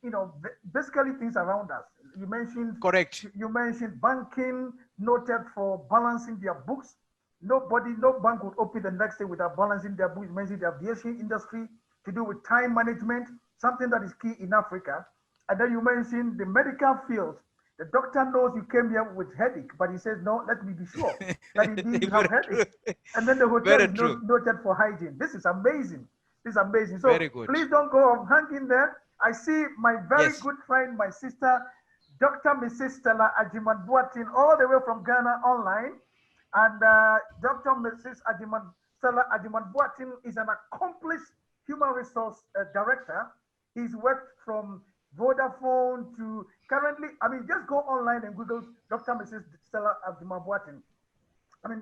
A: you know, basically things around us. You mentioned,
B: correct.
A: You mentioned banking, noted for balancing their books. No bank would open the next day without balancing their books. You mentioned the aviation industry to do with time management, something that is key in Africa. And then you mentioned the medical field. The doctor knows you came here with headache, but he says, no, let me be sure that indeed you have headache. And then the hotel is noted for hygiene. This is amazing. This is amazing. So
B: very good.
A: Please don't go off hanging there. I see my very good friend, my sister, Dr. Mrs. Stella Agyenim-Boateng, all the way from Ghana online. And Dr. Mrs. Stella Agyenim-Boateng is an accomplished human resource director. He's worked from Vodafone to currently, I mean, just go online and Google Dr. Mrs. Stella Agyenim-Boateng. I mean,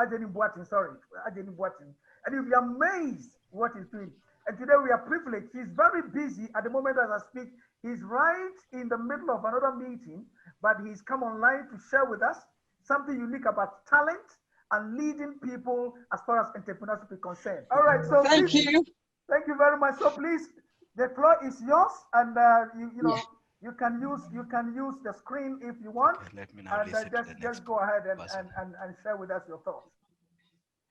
A: Agyenim-Boateng, sorry, Agyenim-Boateng. And you'll be amazed what he's doing. And today we are privileged. He's very busy at the moment as I speak. He's right in the middle of another meeting, but he's come online to share with us something unique about talent and leading people as far as entrepreneurship is concerned. All right, so
C: thank you.
A: Thank you very much. So please, the floor is yours, and you know, you can use the screen if you want. Okay, let me now and just go ahead and share with us your thoughts.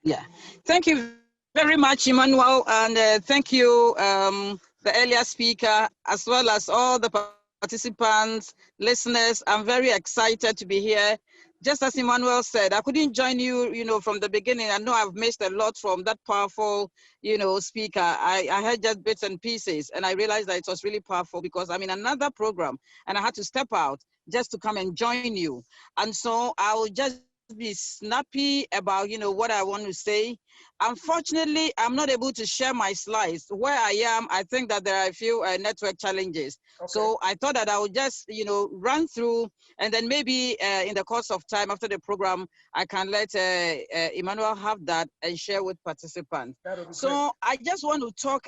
C: Yeah, thank you very much, Emmanuel, and thank you, the earlier speaker, as well as all the participants, listeners. I'm very excited to be here. Just as Emmanuel said, I couldn't join you, you know, from the beginning. I know I've missed a lot from that powerful, you know, speaker. I heard just bits and pieces, and I realized that it was really powerful because I'm in another program, and I had to step out just to come and join you. And so I will just be snappy about, you know, what I want to say. Unfortunately, I'm not able to share my slides. Where I am, I think that there are a few network challenges. Okay. So I thought that I would just, you know, run through, and then maybe in the course of time after the program, I can let Emmanuel have that and share with participants. So I just want to talk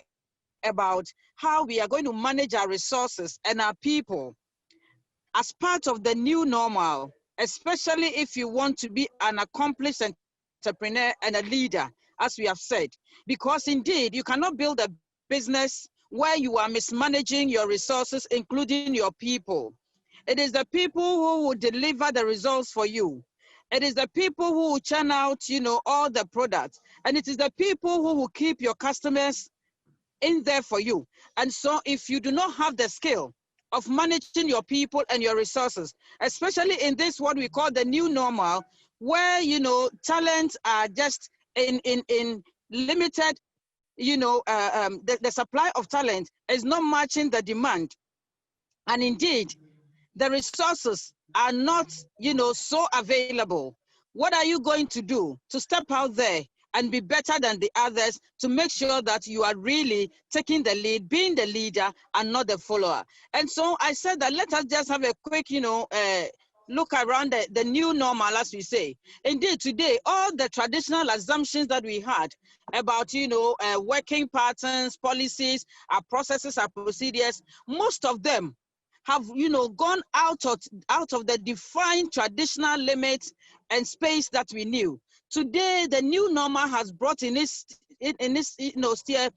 C: about how we are going to manage our resources and our people as part of the new normal, especially if you want to be an accomplished entrepreneur and a leader, as we have said. Because indeed, you cannot build a business where you are mismanaging your resources, including your people. It is the people who will deliver the results for you. It is the people who will churn out, you know, all the products. And it is the people who will keep your customers in there for you. And so if you do not have the skill of managing your people and your resources, especially in this, what we call the new normal, where, you know, talents are just in limited, you know, the supply of talent is not matching the demand. And indeed, the resources are not, you know, so available. What are you going to do to step out there and be better than the others to make sure that you are really taking the lead, being the leader and not the follower. And so I said that let us just have a quick, look around the new normal, as we say. Indeed, today, all the traditional assumptions that we had about, working patterns, policies, our processes, our procedures, most of them have, gone out of the defined traditional limits and space that we knew. Today, the new normal has brought in its steer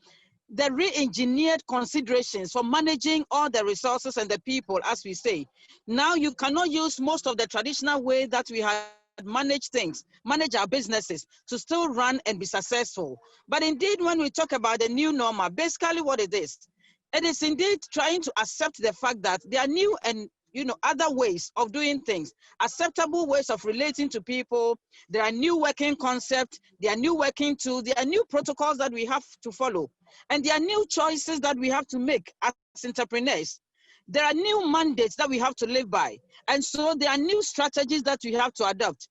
C: the re-engineered considerations for managing all the resources and the people, as we say. Now you cannot use most of the traditional way that we had managed things, manage our businesses to still run and be successful. But indeed, when we talk about the new normal, basically what it is indeed trying to accept the fact that there are new and other ways of doing things, acceptable ways of relating to people. There are new working concepts, there are new working tools, there are new protocols that we have to follow, and there are new choices that we have to make as entrepreneurs. There are new mandates that we have to live by, and so there are new strategies that we have to adopt.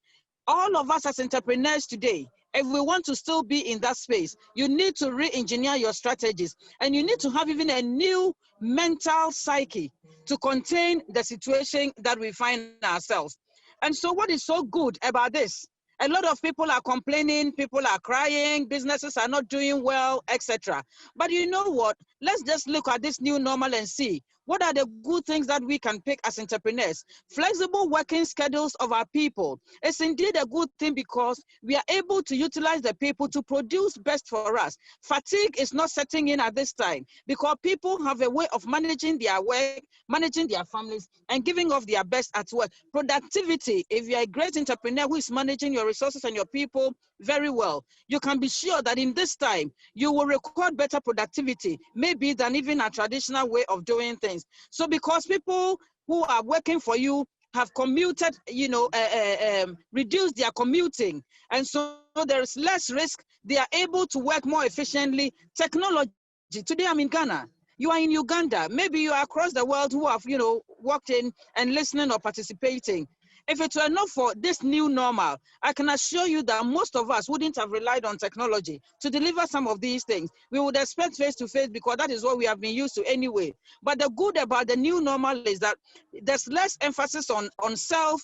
C: All of us as entrepreneurs today, if we want to still be in that space, you need to re-engineer your strategies, and you need to have even a new mental psyche to contain the situation that we find ourselves. And so what is so good about this? A lot of people are complaining, people are crying, businesses are not doing well, etc. But you know what? Let's just look at this new normal and see what are the good things that we can pick as entrepreneurs. Flexible working schedules of our people is indeed a good thing because we are able to utilize the people to produce best for us. Fatigue is not setting in at this time because people have a way of managing their work, managing their families, and giving off their best at work. Productivity, if you're a great entrepreneur who is managing your resources and your people very well, you can be sure that in this time, you will record better productivity, maybe than even a traditional way of doing things. So because people who are working for you have commuted, reduced their commuting, and so there is less risk, they are able to work more efficiently. Technology, today I'm in Ghana, you are in Uganda, maybe you are across the world who have, walked in and listening or participating. If it were not for this new normal, I can assure you that most of us wouldn't have relied on technology to deliver some of these things. We would expect face-to-face because that is what we have been used to anyway. But the good about the new normal is that there's less emphasis on self,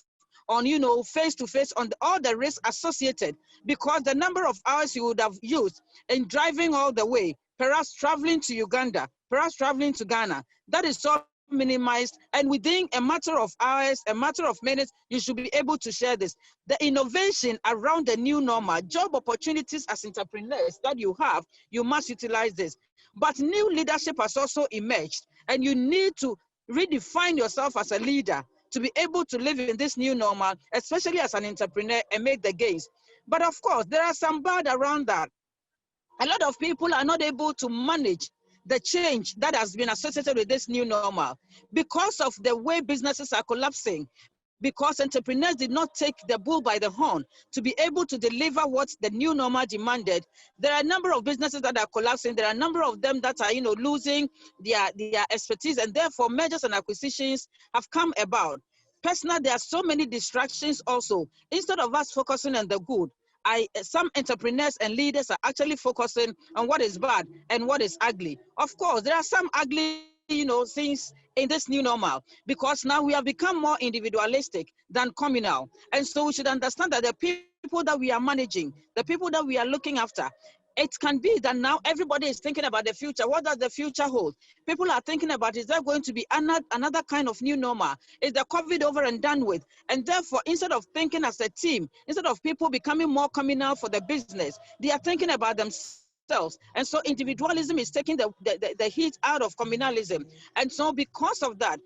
C: on face-to-face, on all the risks associated, because the number of hours you would have used in driving all the way, perhaps traveling to Uganda, perhaps traveling to Ghana, that is so minimized, and within a matter of hours, a matter of minutes, you should be able to share this. The innovation around the new normal, job opportunities as entrepreneurs that you have, you must utilize this. But new leadership has also emerged, and you need to redefine yourself as a leader to be able to live in this new normal, especially as an entrepreneur, and make the gains. But of course, there are some bad around that. A lot of people are not able to manage the change that has been associated with this new normal because of the way businesses are collapsing, because entrepreneurs did not take the bull by the horn to be able to deliver what the new normal demanded. There are a number of businesses that are collapsing. There are a number of them that are, losing their expertise, and therefore mergers and acquisitions have come about. Personally, there are so many distractions also. Instead of us focusing on the good, some entrepreneurs and leaders are actually focusing on what is bad and what is ugly. Of course, there are some ugly, things in this new normal, because now we have become more individualistic than communal. And so we should understand that the people that we are managing, the people that we are looking after, it can be that now everybody is thinking about the future. What does the future hold? People are thinking about, is there going to be another kind of new normal? Is the COVID over and done with? And therefore, instead of thinking as a team, instead of people becoming more communal for the business, they are thinking about themselves. And so individualism is taking the heat out of communalism. And so because of that,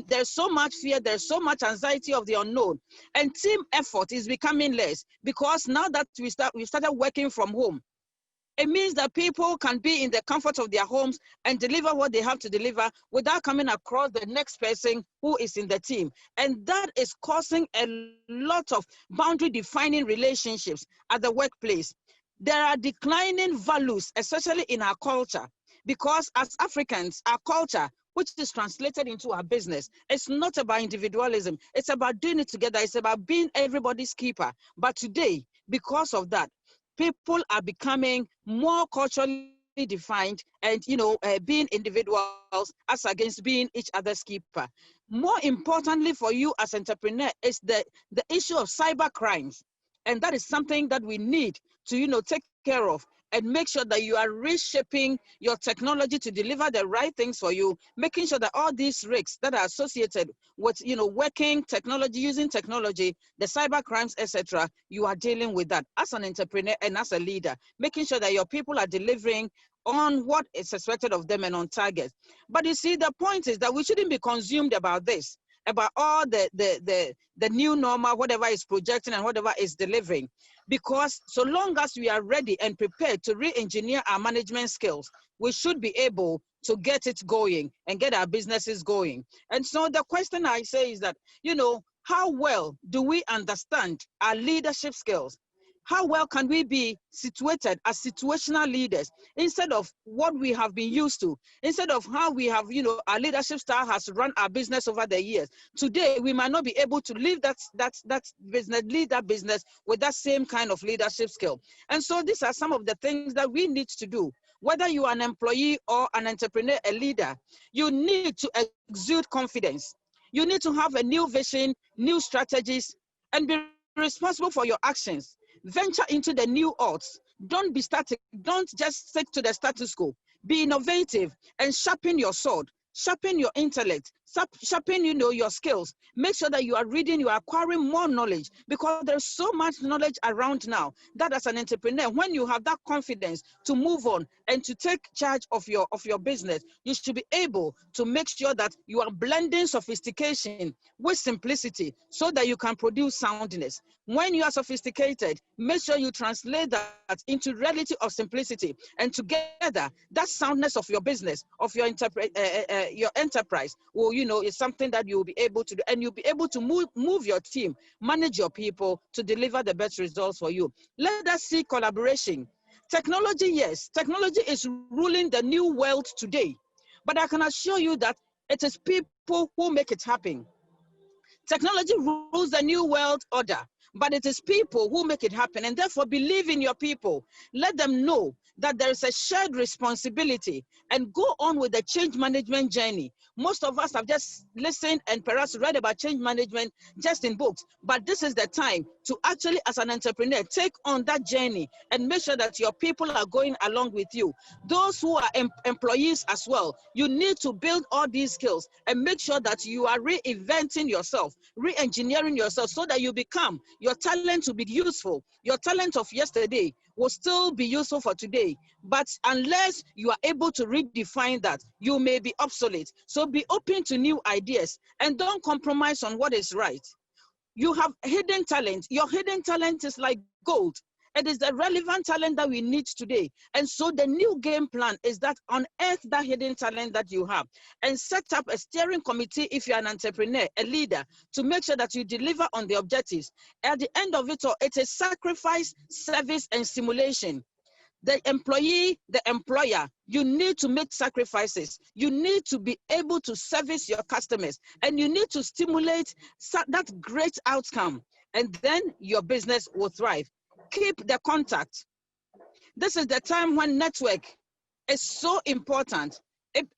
C: there's so much fear, there's so much anxiety of the unknown. And team effort is becoming less, because now that we started working from home, it means that people can be in the comfort of their homes and deliver what they have to deliver without coming across the next person who is in the team. And that is causing a lot of boundary defining relationships at the workplace. There are declining values, especially in our culture, because as Africans, our culture, which is translated into our business, it's not about individualism. It's about doing it together. It's about being everybody's keeper. But today, because of that, people are becoming more culturally defined and, being individuals as against being each other's keeper. More importantly for you as entrepreneur is the issue of cyber crimes. And that is something that we need to, take care of and make sure that you are reshaping your technology to deliver the right things for you, making sure that all these risks that are associated with, working technology, using technology, the cyber crimes, etc., you are dealing with that as an entrepreneur and as a leader, making sure that your people are delivering on what is expected of them and on target. But you see, the point is that we shouldn't be consumed about this, about all the new normal, whatever is projecting and whatever is delivering. Because so long as we are ready and prepared to re-engineer our management skills, we should be able to get it going and get our businesses going. And so the question I say is that, how well do we understand our leadership skills? How well can we be situated as situational leaders instead of what we have been used to, instead of how we have, our leadership style has run our business over the years. Today, we might not be able to lead that business with that same kind of leadership skill. And so these are some of the things that we need to do. Whether you are an employee or an entrepreneur, a leader, you need to exude confidence. You need to have a new vision, new strategies, and be responsible for your actions. Venture into the new odds. Don't be static. Don't just stick to the status quo. Be innovative and sharpen your sword. Sharpen your intellect. Sharpen, your skills. Make sure that you are reading, you are acquiring more knowledge, because there's so much knowledge around now that as an entrepreneur, when you have that confidence to move on and to take charge of your business, you should be able to make sure that you are blending sophistication with simplicity so that you can produce soundness. When you are sophisticated, make sure you translate that into reality of simplicity, and together that soundness of your business, of your enterprise will, is something that you will be able to do, and you'll be able to move your team, manage your people to deliver the best results for you. Let us see collaboration. Technology, yes, technology is ruling the new world today, but I can assure you that it is people who make it happen. Technology rules the new world order, but it is people who make it happen, and therefore believe in your people. Let them know that there is a shared responsibility, and go on with the change management journey. Most of us have just listened and perhaps read about change management just in books, but this is the time to actually, as an entrepreneur, take on that journey and make sure that your people are going along with you. Those who are employees as well, you need to build all these skills and make sure that you are reinventing yourself, re-engineering yourself, so that you become, your talent to be useful. Your talent of yesterday will still be useful for today, but unless you are able to redefine that, you may be obsolete. So be open to new ideas and don't compromise on what is right. You have hidden talent. Your hidden talent is like gold. It is the relevant talent that we need today. And so the new game plan is that unearth that hidden talent that you have and set up a steering committee if you're an entrepreneur, a leader, to make sure that you deliver on the objectives. At the end of it all, it is sacrifice, service, and stimulation. The employee, the employer, you need to make sacrifices. You need to be able to service your customers, and you need to stimulate that great outcome, and then your business will thrive. Keep the contact. This is the time when network is so important.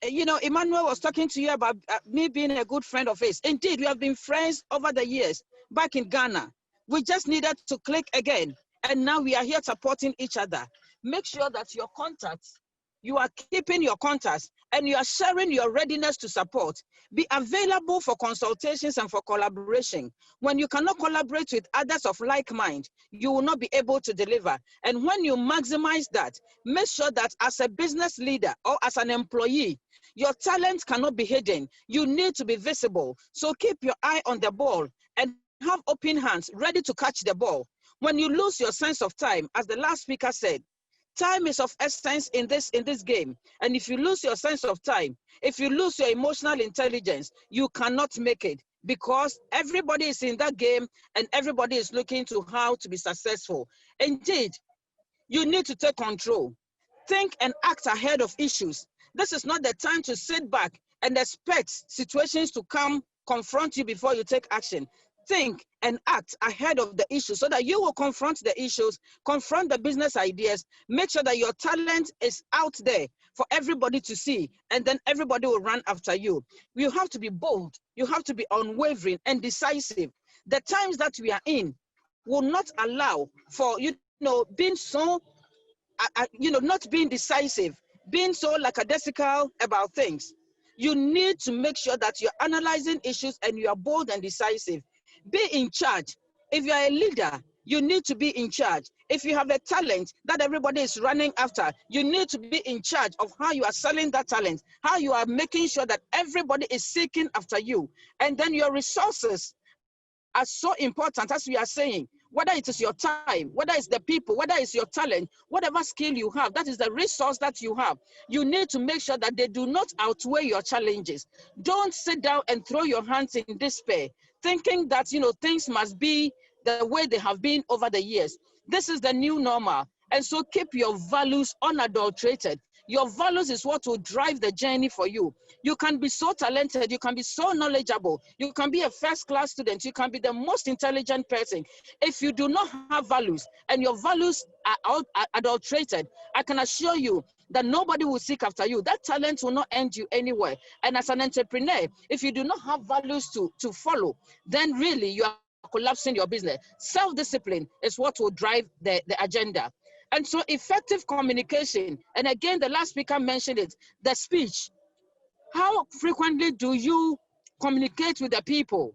C: Emmanuel was talking to you about me being a good friend of his. Indeed, we have been friends over the years back in Ghana. We just needed to click again, and now we are here supporting each other. Make sure that your contacts, you are keeping your contacts, and you are sharing your readiness to support. Be available for consultations and for collaboration. When you cannot collaborate with others of like mind, you will not be able to deliver. And when you maximize that, make sure that as a business leader or as an employee, your talent cannot be hidden. You need to be visible. So keep your eye on the ball and have open hands, ready to catch the ball. When you lose your sense of time, as the last speaker said, time is of essence in this game. And if you lose your sense of time, if you lose your emotional intelligence, you cannot make it, because everybody is in that game and everybody is looking to how to be successful. Indeed, you need to take control. Think and act ahead of issues. This is not the time to sit back and expect situations to come confront you before you take action. think and act ahead of the issues so that you will confront the issues, confront the business ideas, make sure that your talent is out there for everybody to see, and then everybody will run after you. You have to be bold, you have to be unwavering and decisive. The times that we are in will not allow for, being so, not being decisive, being so lackadaisical about things. You need to make sure that you're analyzing issues and you are bold and decisive. Be in charge. If you're a leader, you need to be in charge. If you have a talent that everybody is running after, you need to be in charge of how you are selling that talent, how you are making sure that everybody is seeking after you. And then your resources are so important, as we are saying, whether it is your time, whether it's the people, whether it's your talent, whatever skill you have, that is the resource that you have. You need to make sure that they do not outweigh your challenges. Don't sit down and throw your hands in despair, thinking that, things must be the way they have been over the years. This is the new normal. And so keep your values unadulterated. Your values is what will drive the journey for you. You can be so talented, you can be so knowledgeable, you can be a first-class student, you can be the most intelligent person. If you do not have values and your values are adulterated, I can assure you that nobody will seek after you. That talent will not end you anywhere. And as an entrepreneur, if you do not have values to follow, then really you are collapsing your business. Self-discipline is what will drive the agenda. And so effective communication, and again, the last speaker mentioned it, the speech. How frequently do you communicate with the people?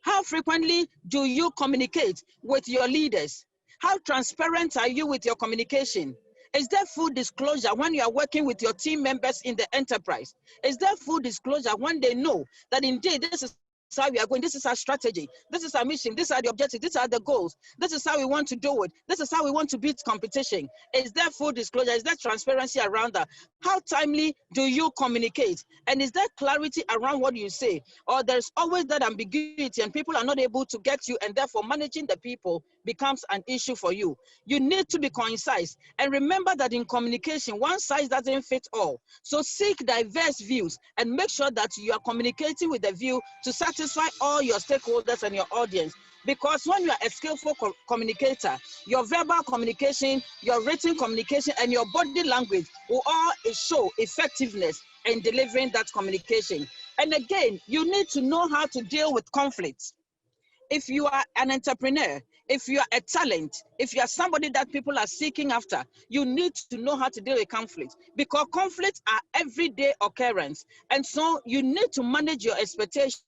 C: How frequently do you communicate with your leaders? How transparent are you with your communication? Is there full disclosure when you are working with your team members in the enterprise? Is there full disclosure when they know that indeed this is how we are going, this is our strategy, this is our mission, these are the objectives, these are the goals, this is how we want to do it, this is how we want to beat competition? Is there full disclosure? Is there transparency around that? How timely do you communicate? And is there clarity around what you say? Or there's always that ambiguity and people are not able to get you, and therefore managing the people becomes an issue for you. You need to be concise. And remember that in communication, one size doesn't fit all. So seek diverse views and make sure that you are communicating with the view to satisfy all your stakeholders and your audience. Because when you are a skillful communicator, your verbal communication, your written communication, and your body language will all show effectiveness in delivering that communication. And again, you need to know how to deal with conflicts. If you are an entrepreneur, if you are a talent, if you are somebody that people are seeking after, you need to know how to deal with conflict, because conflicts are everyday occurrence. And so you need to manage your expectation.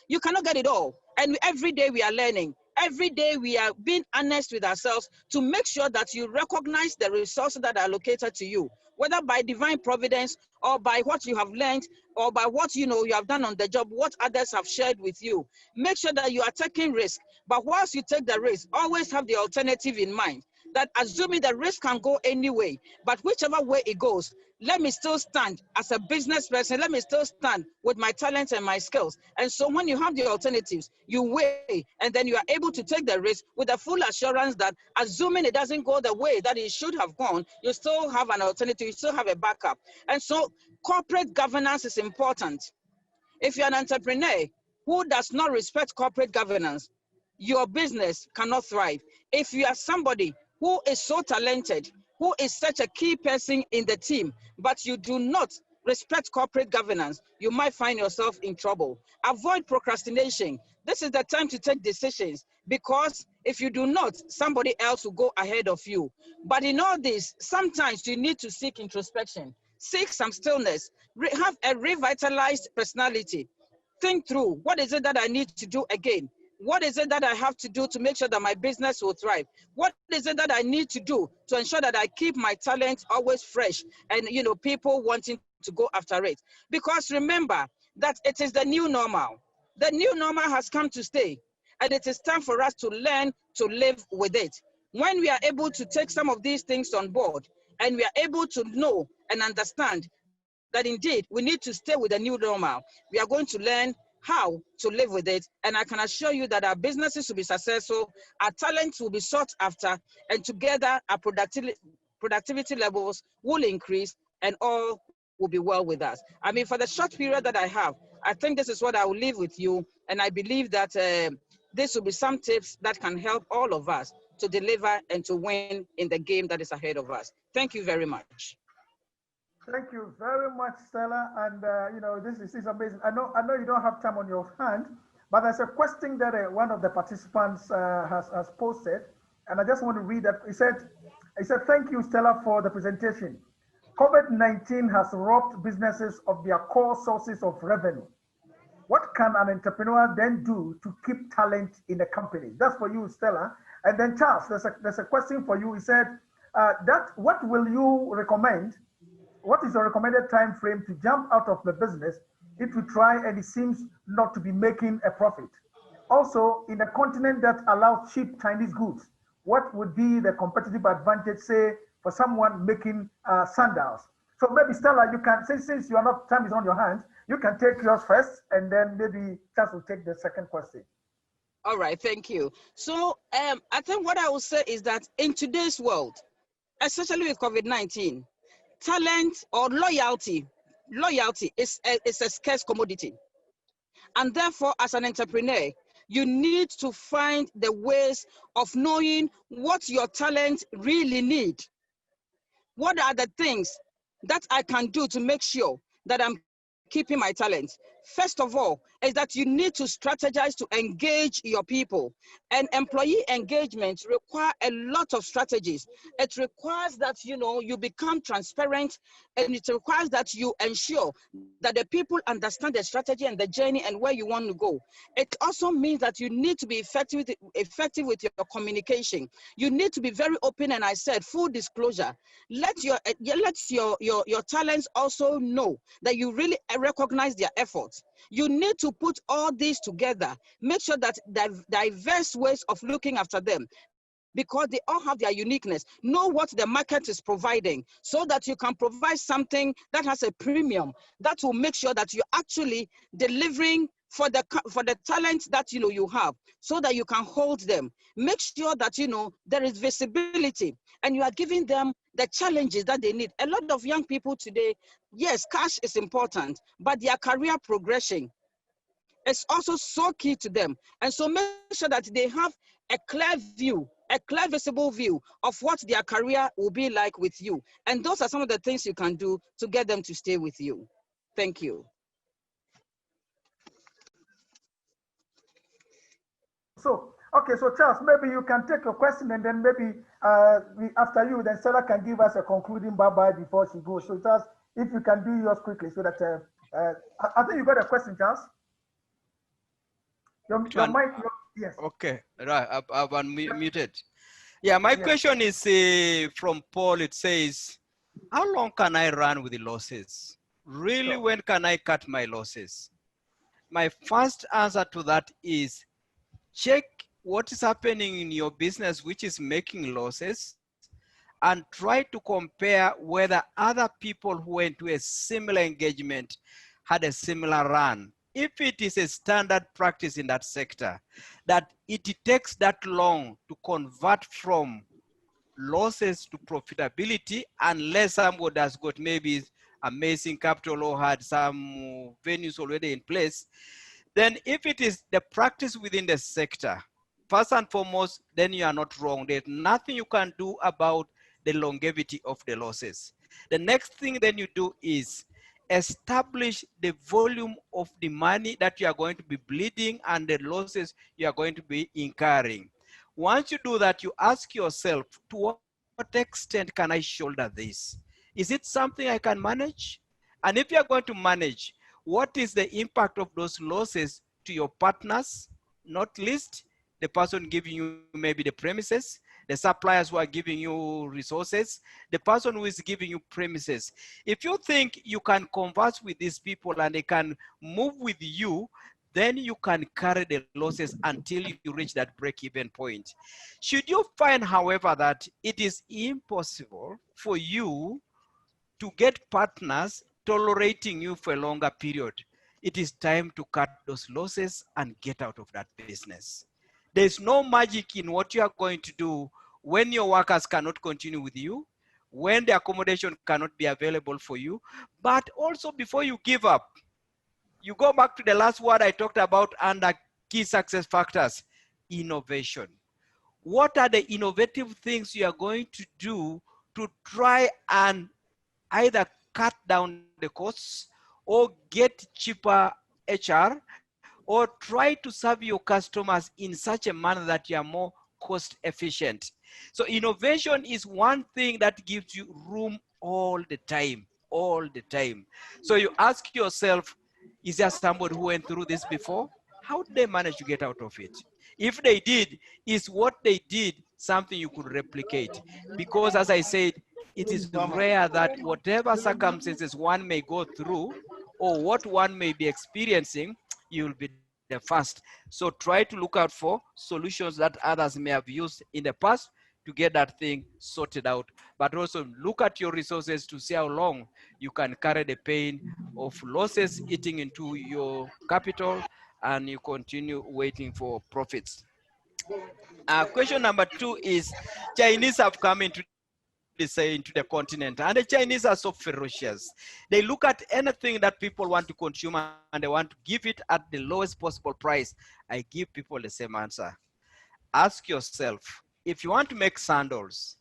C: You cannot get it all. And every day we are learning. Every day we are being honest with ourselves to make sure that you recognize the resources that are allocated to you, whether by divine providence or by what you have learned or by what you have done on the job, what others have shared with you. Make sure that you are taking risk. But whilst you take the risk, always have the alternative in mind, that assuming the risk can go any way, but whichever way it goes, let me still stand as a business person, let me still stand with my talents and my skills. And so when you have the alternatives, you weigh, and then you are able to take the risk with the full assurance that assuming it doesn't go the way that it should have gone, you still have an alternative, you still have a backup. And so corporate governance is important. If you're an entrepreneur who does not respect corporate governance, your business cannot thrive. If you are somebody who is so talented, who is such a key person in the team, but you do not respect corporate governance, you might find yourself in trouble. Avoid procrastination. This is the time to take decisions, because if you do not, somebody else will go ahead of you. But in all this, sometimes you need to seek introspection, seek some stillness, have a revitalized personality. Think through, what is it that I need to do again? What is it that I have to do to make sure that my business will thrive? What is it that I need to do to ensure that I keep my talent always fresh and, people wanting to go after it? Because remember that it is the new normal. The new normal has come to stay, and it is time for us to learn to live with it. When we are able to take some of these things on board, and we are able to know and understand that indeed we need to stay with the new normal, we are going to learn how to live with it. And I can assure you that our businesses will be successful, our talents will be sought after, and together our productivity levels will increase, and all will be well with us. I mean, for the short period that I have, I think this is what I will leave with you. And I believe that this will be some tips that can help all of us to deliver and to win in the game that is ahead of us. Thank you very much.
A: Thank you very much, Stella. And this is amazing. I know you don't have time on your hand, but there's a question that one of the participants has posted, and I just want to read that. He said, "Thank you, Stella, for the presentation. COVID-19 has robbed businesses of their core sources of revenue. What can an entrepreneur then do to keep talent in a company?" That's for you, Stella. And then Charles, there's a question for you. He said, what will you recommend? What is your recommended time frame to jump out of the business if you try and it seems not to be making a profit? Also, in a continent that allows cheap Chinese goods, what would be the competitive advantage, say, for someone making sandals? So maybe Stella, you can, since you are not, time is on your hands, you can take yours first, and then maybe Charles will take the second question.
C: All right, thank you. So I think what I will say is that in today's world, especially with COVID-19, talent or loyalty is a scarce commodity. And therefore, as an entrepreneur, you need to find the ways of knowing what your talent really need. What are the things that I can do to make sure that I'm keeping my talent? First of all, is that you need to strategize to engage your people. And employee engagement requires a lot of strategies. It requires that you become transparent, and it requires that you ensure that the people understand the strategy and the journey and where you want to go. It also means that you need to be effective with your communication. You need to be very open, and I said full disclosure. Let your talents also know that you really recognize their efforts. You need to put all these together. Make sure that diverse ways of looking after them, because they all have their uniqueness. Know what the market is providing so that you can provide something that has a premium that will make sure that you're actually delivering for the talent that you have, so that you can hold them. Make sure that there is visibility and you are giving them the challenges that they need. A lot of young people today, yes, cash is important, but their career progression is also so key to them. And so make sure that they have a clear view, a clear visible view of what their career will be like with you. And those are some of the things you can do to get them to stay with you. Thank you.
A: So Charles, maybe you can take your question, and then maybe after you, then Stella can give us a concluding bye-bye before she goes. So Charles, if you can do yours quickly, so that I think you got a question, Charles. Your mic, yes.
B: Okay, right, I've unmuted. Yeah, my question is from Paul. It says, how long can I run with the losses? Really, when can I cut my losses? My first answer to that is, check what is happening in your business which is making losses, and try to compare whether other people who went to a similar engagement had a similar run. If it is a standard practice in that sector that it takes that long to convert from losses to profitability, unless somebody has got maybe amazing capital or had some venues already in place, then if it is the practice within the sector, first and foremost, then you are not wrong. There's nothing you can do about the longevity of the losses. The next thing then you do is establish the volume of the money that you are going to be bleeding and the losses you are going to be incurring. Once you do that, you ask yourself, to what extent can I shoulder this? Is it something I can manage? And if you are going to manage, what is the impact of those losses to your partners, not least the person giving you maybe the premises, the suppliers who are giving you resources, the person who is giving you premises. If you think you can converse with these people and they can move with you, then you can carry the losses until you reach that break-even point. Should you find, however, that it is impossible for you to get partners tolerating you for a longer period, it is time to cut those losses and get out of that business. There's no magic in what you are going to do when your workers cannot continue with you, when the accommodation cannot be available for you, but also before you give up, you go back to the last word I talked about under key success factors, innovation. What are the innovative things you are going to do to try and either cut down the costs or get cheaper HR, or try to serve your customers in such a manner that you are more cost efficient? So innovation is one thing that gives you room all the time, all the time. So you ask yourself, is there somebody who went through this before? How did they manage to get out of it? If they did, is what they did something you could replicate? Because as I said, it is rare that whatever circumstances one may go through or what one may be experiencing, you will be the first. So try to look out for solutions that others may have used in the past to get that thing sorted out. But also look at your resources to see how long you can carry the pain of losses eating into your capital and you continue waiting for profits. Question number 2 is, Chinese have come into the continent, and the Chinese are so ferocious. They look at anything that people want to consume and they want to give it at the lowest possible price. I give people the same answer. Ask yourself, if you want to make sandals,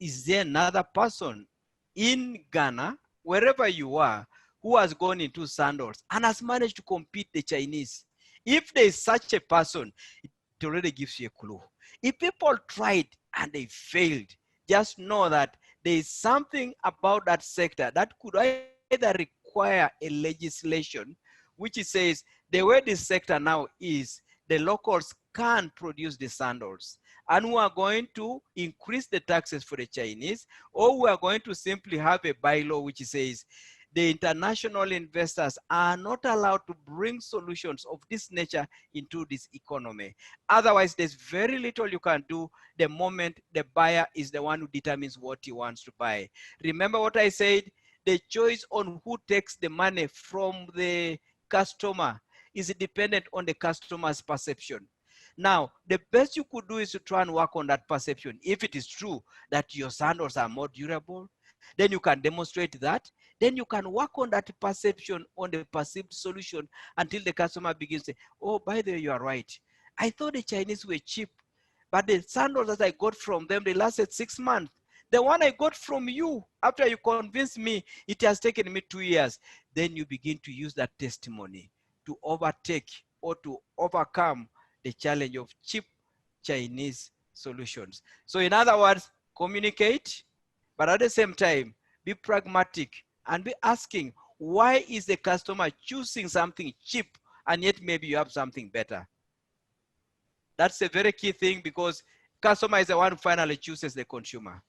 B: is there another person in Ghana, wherever you are, who has gone into sandals and has managed to compete the Chinese? If there is such a person, it already gives you a clue. If people tried and they failed, just know that there is something about that sector that could either require a legislation which says the way this sector now is, the locals can produce the sandals, and we are going to increase the taxes for the Chinese, or we are going to simply have a bylaw which says the international investors are not allowed to bring solutions of this nature into this economy. Otherwise, there's very little you can do the moment the buyer is the one who determines what he wants to buy. Remember what I said? The choice on who takes the money from the customer is dependent on the customer's perception. Now, the best you could do is to try and work on that perception. If it is true that your sandals are more durable, then you can demonstrate that. Then you can work on that perception, on the perceived solution, until the customer begins to say, oh, by the way, you are right. I thought the Chinese were cheap, but the sandals that I got from them, they lasted 6 months. The one I got from you, after you convinced me, it has taken me 2 years. Then you begin to use that testimony to overtake or to overcome the challenge of cheap Chinese solutions. So in other words, communicate, but at the same time, be pragmatic and be asking, why is the customer choosing something cheap and yet maybe you have something better? That's a very key thing, because customer is the one who finally chooses the consumer.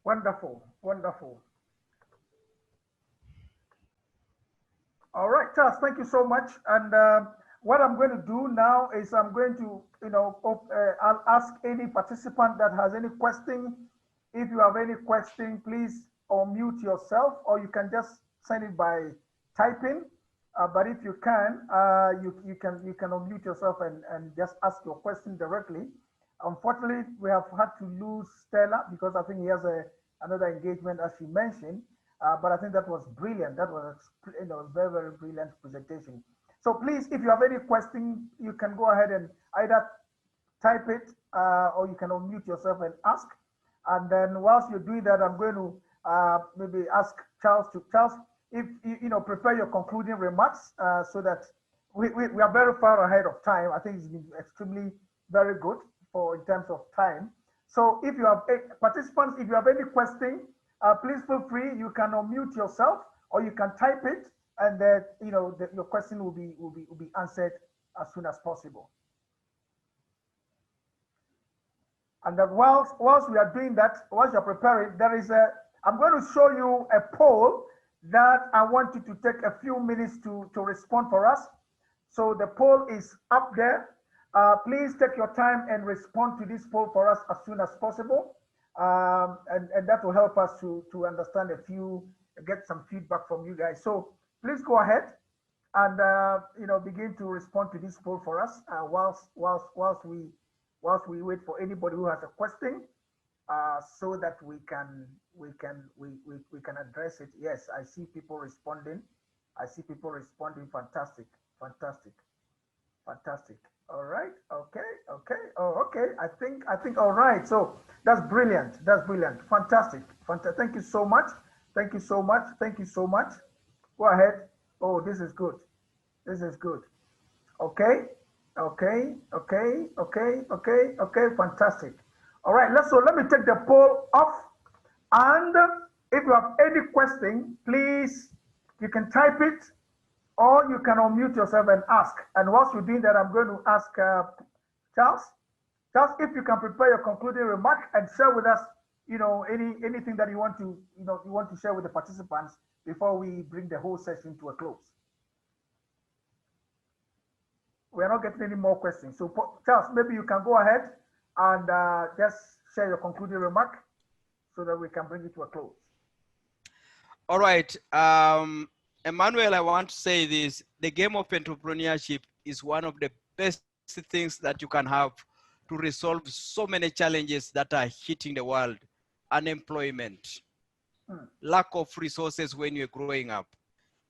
A: Wonderful, wonderful. All right, Charles, thank you so much. And what I'm going to do now is I'm going to, I'll ask any participant that has any question. If you have any question, please unmute yourself, or you can just send it by typing. But if you can, you can unmute yourself and just ask your question directly. Unfortunately, we have had to lose Stella because I think he has another engagement, as she mentioned. But I think that was brilliant. That was a very, very brilliant presentation. So please, if you have any question, you can go ahead and either type it or you can unmute yourself and ask. And then whilst you're doing that, I'm going to maybe ask Charles, if you prepare your concluding remarks so that we are very far ahead of time. I think it's been extremely very good in terms of time. So if you have participants, if you have any question, please feel free. You can unmute yourself or you can type it, and your question will be answered as soon as possible. And then whilst we are doing that, whilst you're preparing, I'm going to show you a poll that I want you to take a few minutes to respond for us. So the poll is up there. Please take your time and respond to this poll for us as soon as possible. And that will help us to understand get some feedback from you guys. So please go ahead and begin to respond to this poll for us whilst we wait for anybody who has a question, so that we can address it. Yes, I see people responding. I see people responding. Fantastic, fantastic, fantastic. All right. Okay. Okay. Oh, okay. I think. All right. So that's brilliant. That's brilliant. Fantastic. Fantastic. Thank you so much. Thank you so much. Thank you so much. Go ahead. Oh, this is good. This is good. Okay. Okay. Okay. Okay. Okay. Okay. Fantastic. All right. So let me take the poll off. And if you have any question, please, you can type it, or you can unmute yourself and ask. And whilst you're doing that, I'm going to ask Charles. Charles, if you can prepare your concluding remark and share with us, anything that you want to share with the participants before we bring the whole session to a close. We're not getting any more questions. So Charles, maybe you can go ahead and just share your concluding remark so that we can bring it to a close.
B: All right. Emmanuel, I want to say this. The game of entrepreneurship is one of the best things that you can have to resolve so many challenges that are hitting the world. Unemployment, lack of resources when you're growing up,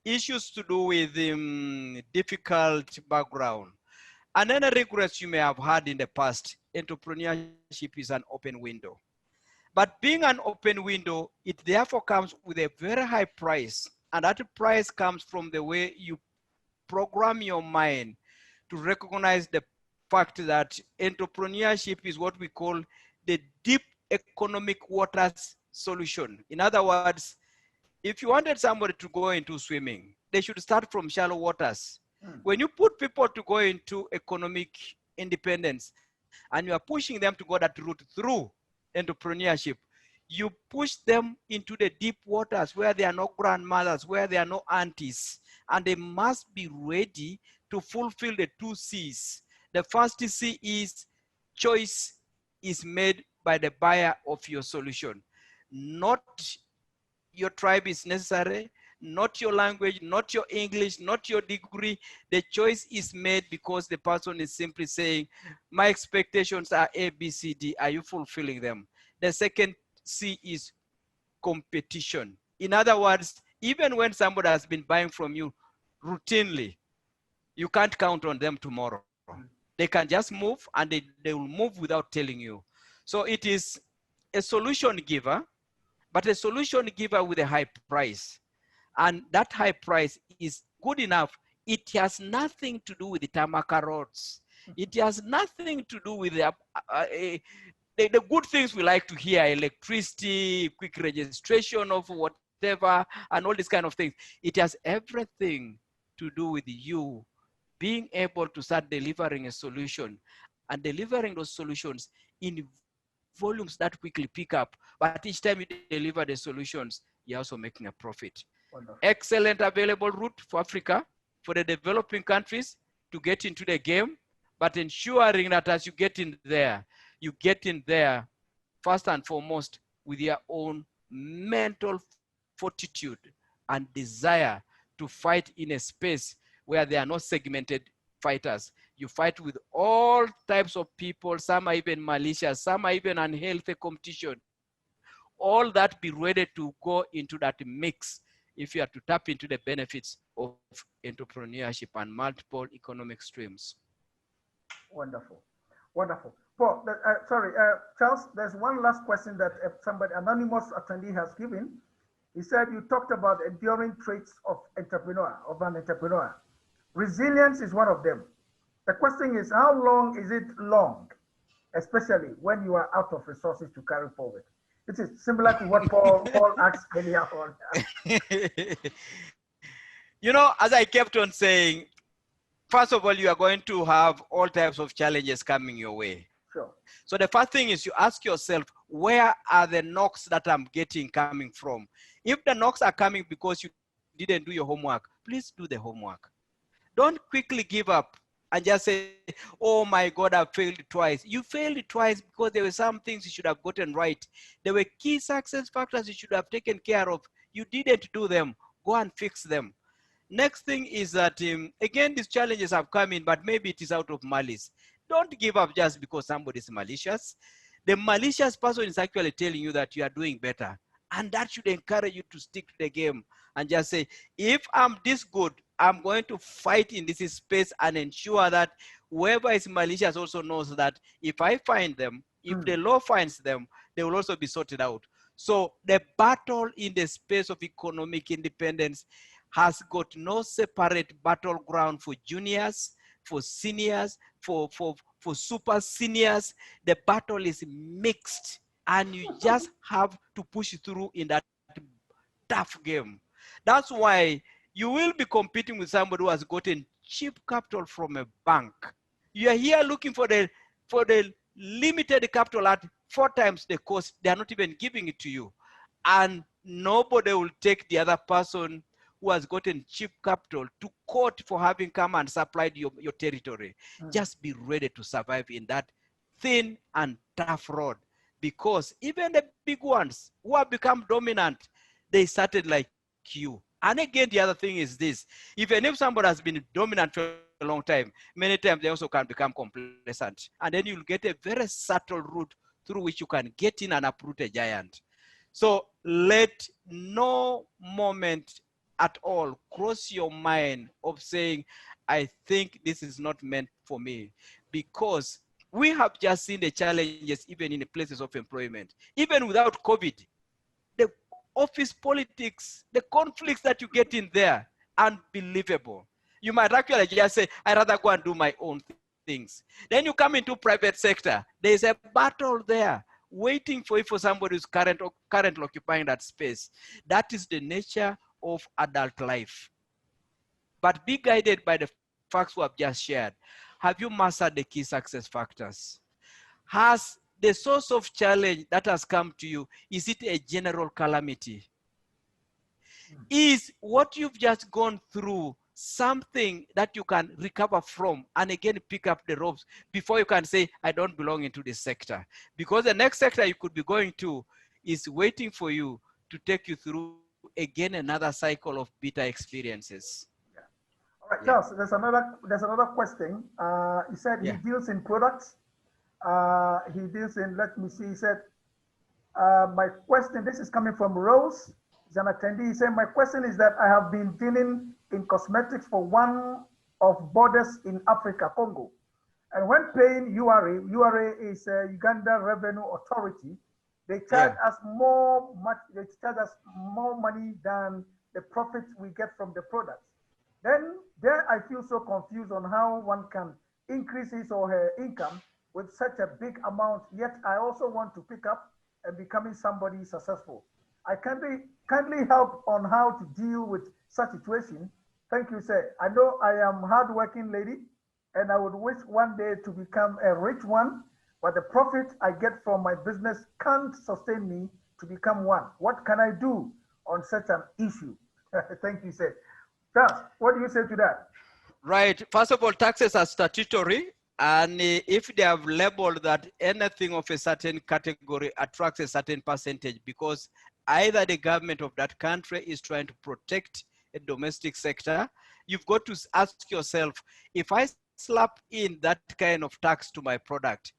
B: issues to do with difficult background, and any regrets you may have had in the past. Entrepreneurship is an open window. But being an open window, it therefore comes with a very high price. And that price comes from the way you program your mind to recognize the fact that entrepreneurship is what we call the deep economic waters solution. In other words, if you wanted somebody to go into swimming, they should start from shallow waters. When you put people to go into economic independence and you are pushing them to go that route through entrepreneurship, you push them into the deep waters where there are no grandmothers, where there are no aunties, and they must be ready to fulfill the 2 C's. The first C is choice is made by the buyer of your solution. Not your tribe is necessary, not your language, not your English, not your degree. The choice is made because the person is simply saying, my expectations are A, B, C, D. Are you fulfilling them? The second C is competition. In other words, even when somebody has been buying from you routinely, you can't count on them tomorrow. They can just move, and they will move without telling you. So it is a solution giver, but a solution giver with a high price. And that high price is good enough. It has nothing to do with the tarmac roads. It has nothing to do with the good things we like to hear, electricity, quick registration of whatever, and all these kind of things. It has everything to do with you being able to start delivering a solution and delivering those solutions in volumes that quickly pick up. But each time you deliver the solutions, you're also making a profit. Wonderful. Excellent available route for Africa, for the developing countries to get into the game, but ensuring that as you get in there first and foremost with your own mental fortitude and desire to fight in a space where there are no segmented fighters. You fight with all types of people. Some are even malicious, some are even unhealthy competition. All that, be ready to go into that mix if you are to tap into the benefits of entrepreneurship and multiple economic streams.
A: Wonderful, wonderful. Paul, Charles, there's one last question that somebody, anonymous attendee, has given. He said you talked about enduring traits of an entrepreneur. Resilience is one of them. The question is, how long is it long, especially when you are out of resources to carry forward? This is similar to what Paul asked earlier on.
B: As I kept on saying, first of all, you are going to have all types of challenges coming your way.
A: Sure.
B: So the first thing is you ask yourself, where are the knocks that I'm getting coming from? If the knocks are coming because you didn't do your homework, please do the homework. Don't quickly give up and just say, oh my God, I failed twice. You failed twice because there were some things you should have gotten right. There were key success factors you should have taken care of. You didn't do them. Go and fix them. Next thing is that, again, these challenges have come in, but maybe it is out of malice. Don't give up just because somebody is malicious. The malicious person is actually telling you that you are doing better. And that should encourage you to stick to the game and just say, if I'm this good, I'm going to fight in this space and ensure that whoever is malicious also knows that if I find them, if the law finds them, they will also be sorted out. So the battle in the space of economic independence has got no separate battleground for juniors, for seniors, for super seniors. The battle is mixed, and you just have to push through in that tough game. That's why you will be competing with somebody who has gotten cheap capital from a bank. You are here looking for the limited capital at 4 times the cost. They are not even giving it to you. And nobody will take the other person who has gotten cheap capital to court for having come and supplied your territory. Just be ready to survive in that thin and tough road, because even the big ones who have become dominant, they started like you. And again, the other thing is this: even if somebody has been dominant for a long time, many times they also can become complacent. And then you'll get a very subtle route through which you can get in and uproot a giant. So let no moment at all cross your mind of saying, I think this is not meant for me, because we have just seen the challenges even in the places of employment. Even without COVID, the office politics, the conflicts that you get in there, unbelievable. You might actually just say, I'd rather go and do my own things. Then you come into private sector, there's a battle there waiting for you, for somebody who's currently occupying that space. That is the nature of adult life. But be guided by the facts we have just shared. Have you mastered the key success factors? Has the source of challenge that has come to you, is it a general calamity? Is what you've just gone through something that you can recover from and again pick up the ropes before you can say, I don't belong into this sector? Because the next sector you could be going to is waiting for you to take you through again another cycle of bitter experiences.
A: Yeah. All right, Charles, there's another question. He said he deals in products. He deals in, let me see, he said, my question, this is coming from Rose. He's an attendee. He said, my question is that I have been dealing in cosmetics for one of borders in Africa, Congo. And when paying URA is Uganda Revenue Authority, they charge us more money than the profit we get from the products. Then there I feel so confused on how one can increase his or her income with such a big amount, yet I also want to pick up and becoming somebody successful. I kindly help on how to deal with such situation. Thank you, sir. I know I am a hardworking lady and I would wish one day to become a rich one, but the profit I get from my business can't sustain me to become one. What can I do on such an issue? Thank you, sir. Charles, what do you say to that?
B: Right. First of all, taxes are statutory. And if they have labeled that anything of a certain category attracts a certain percentage, because either the government of that country is trying to protect a domestic sector, you've got to ask yourself, if I slap in that kind of tax to my product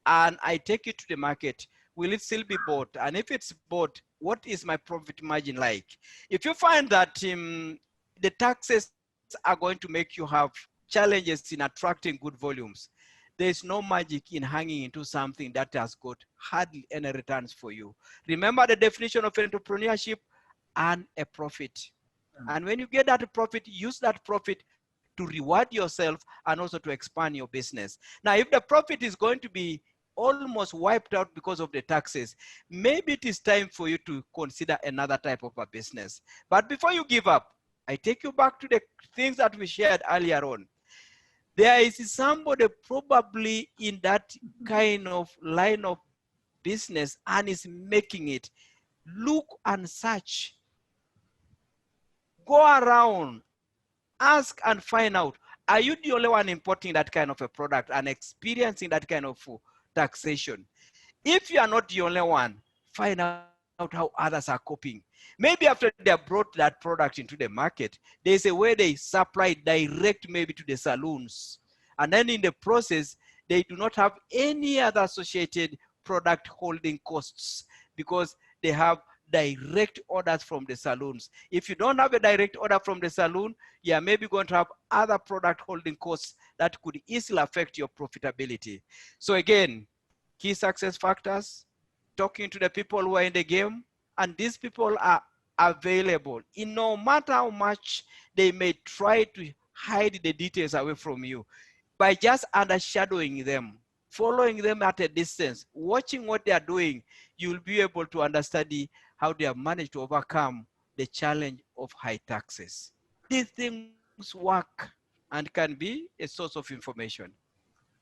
B: and I take it to the market, will it still be bought? And if it's bought, what is my profit margin like? If you find that the taxes are going to make you have challenges in attracting good volumes, there's no magic in hanging into something that has got hardly any returns for you. Remember the definition of entrepreneurship: earn a profit. And when you get that profit, use that profit to reward yourself and also to expand your business. Now, if the profit is going to be almost wiped out because of the taxes, maybe it is time for you to consider another type of a business. But before you give up, I take you back to the things that we shared earlier on. There is somebody probably in that kind of line of business and is making it. Look and search. Go around, ask and find out, are you the only one importing that kind of a product and experiencing that kind of taxation? If you are not the only one, find out how others are coping. Maybe after they have brought that product into the market, there's a way they supply direct maybe to the saloons. And then in the process, they do not have any other associated product holding costs because they have direct orders from the saloons. If you don't have a direct order from the saloon, you are maybe going to have other product holding costs that could easily affect your profitability. So again, key success factors, talking to the people who are in the game, and these people are available in no matter how much they may try to hide the details away from you. By just undershadowing them, following them at a distance, watching what they are doing, you'll be able to understand how they have managed to overcome the challenge of high taxes. These things work and can be a source of information.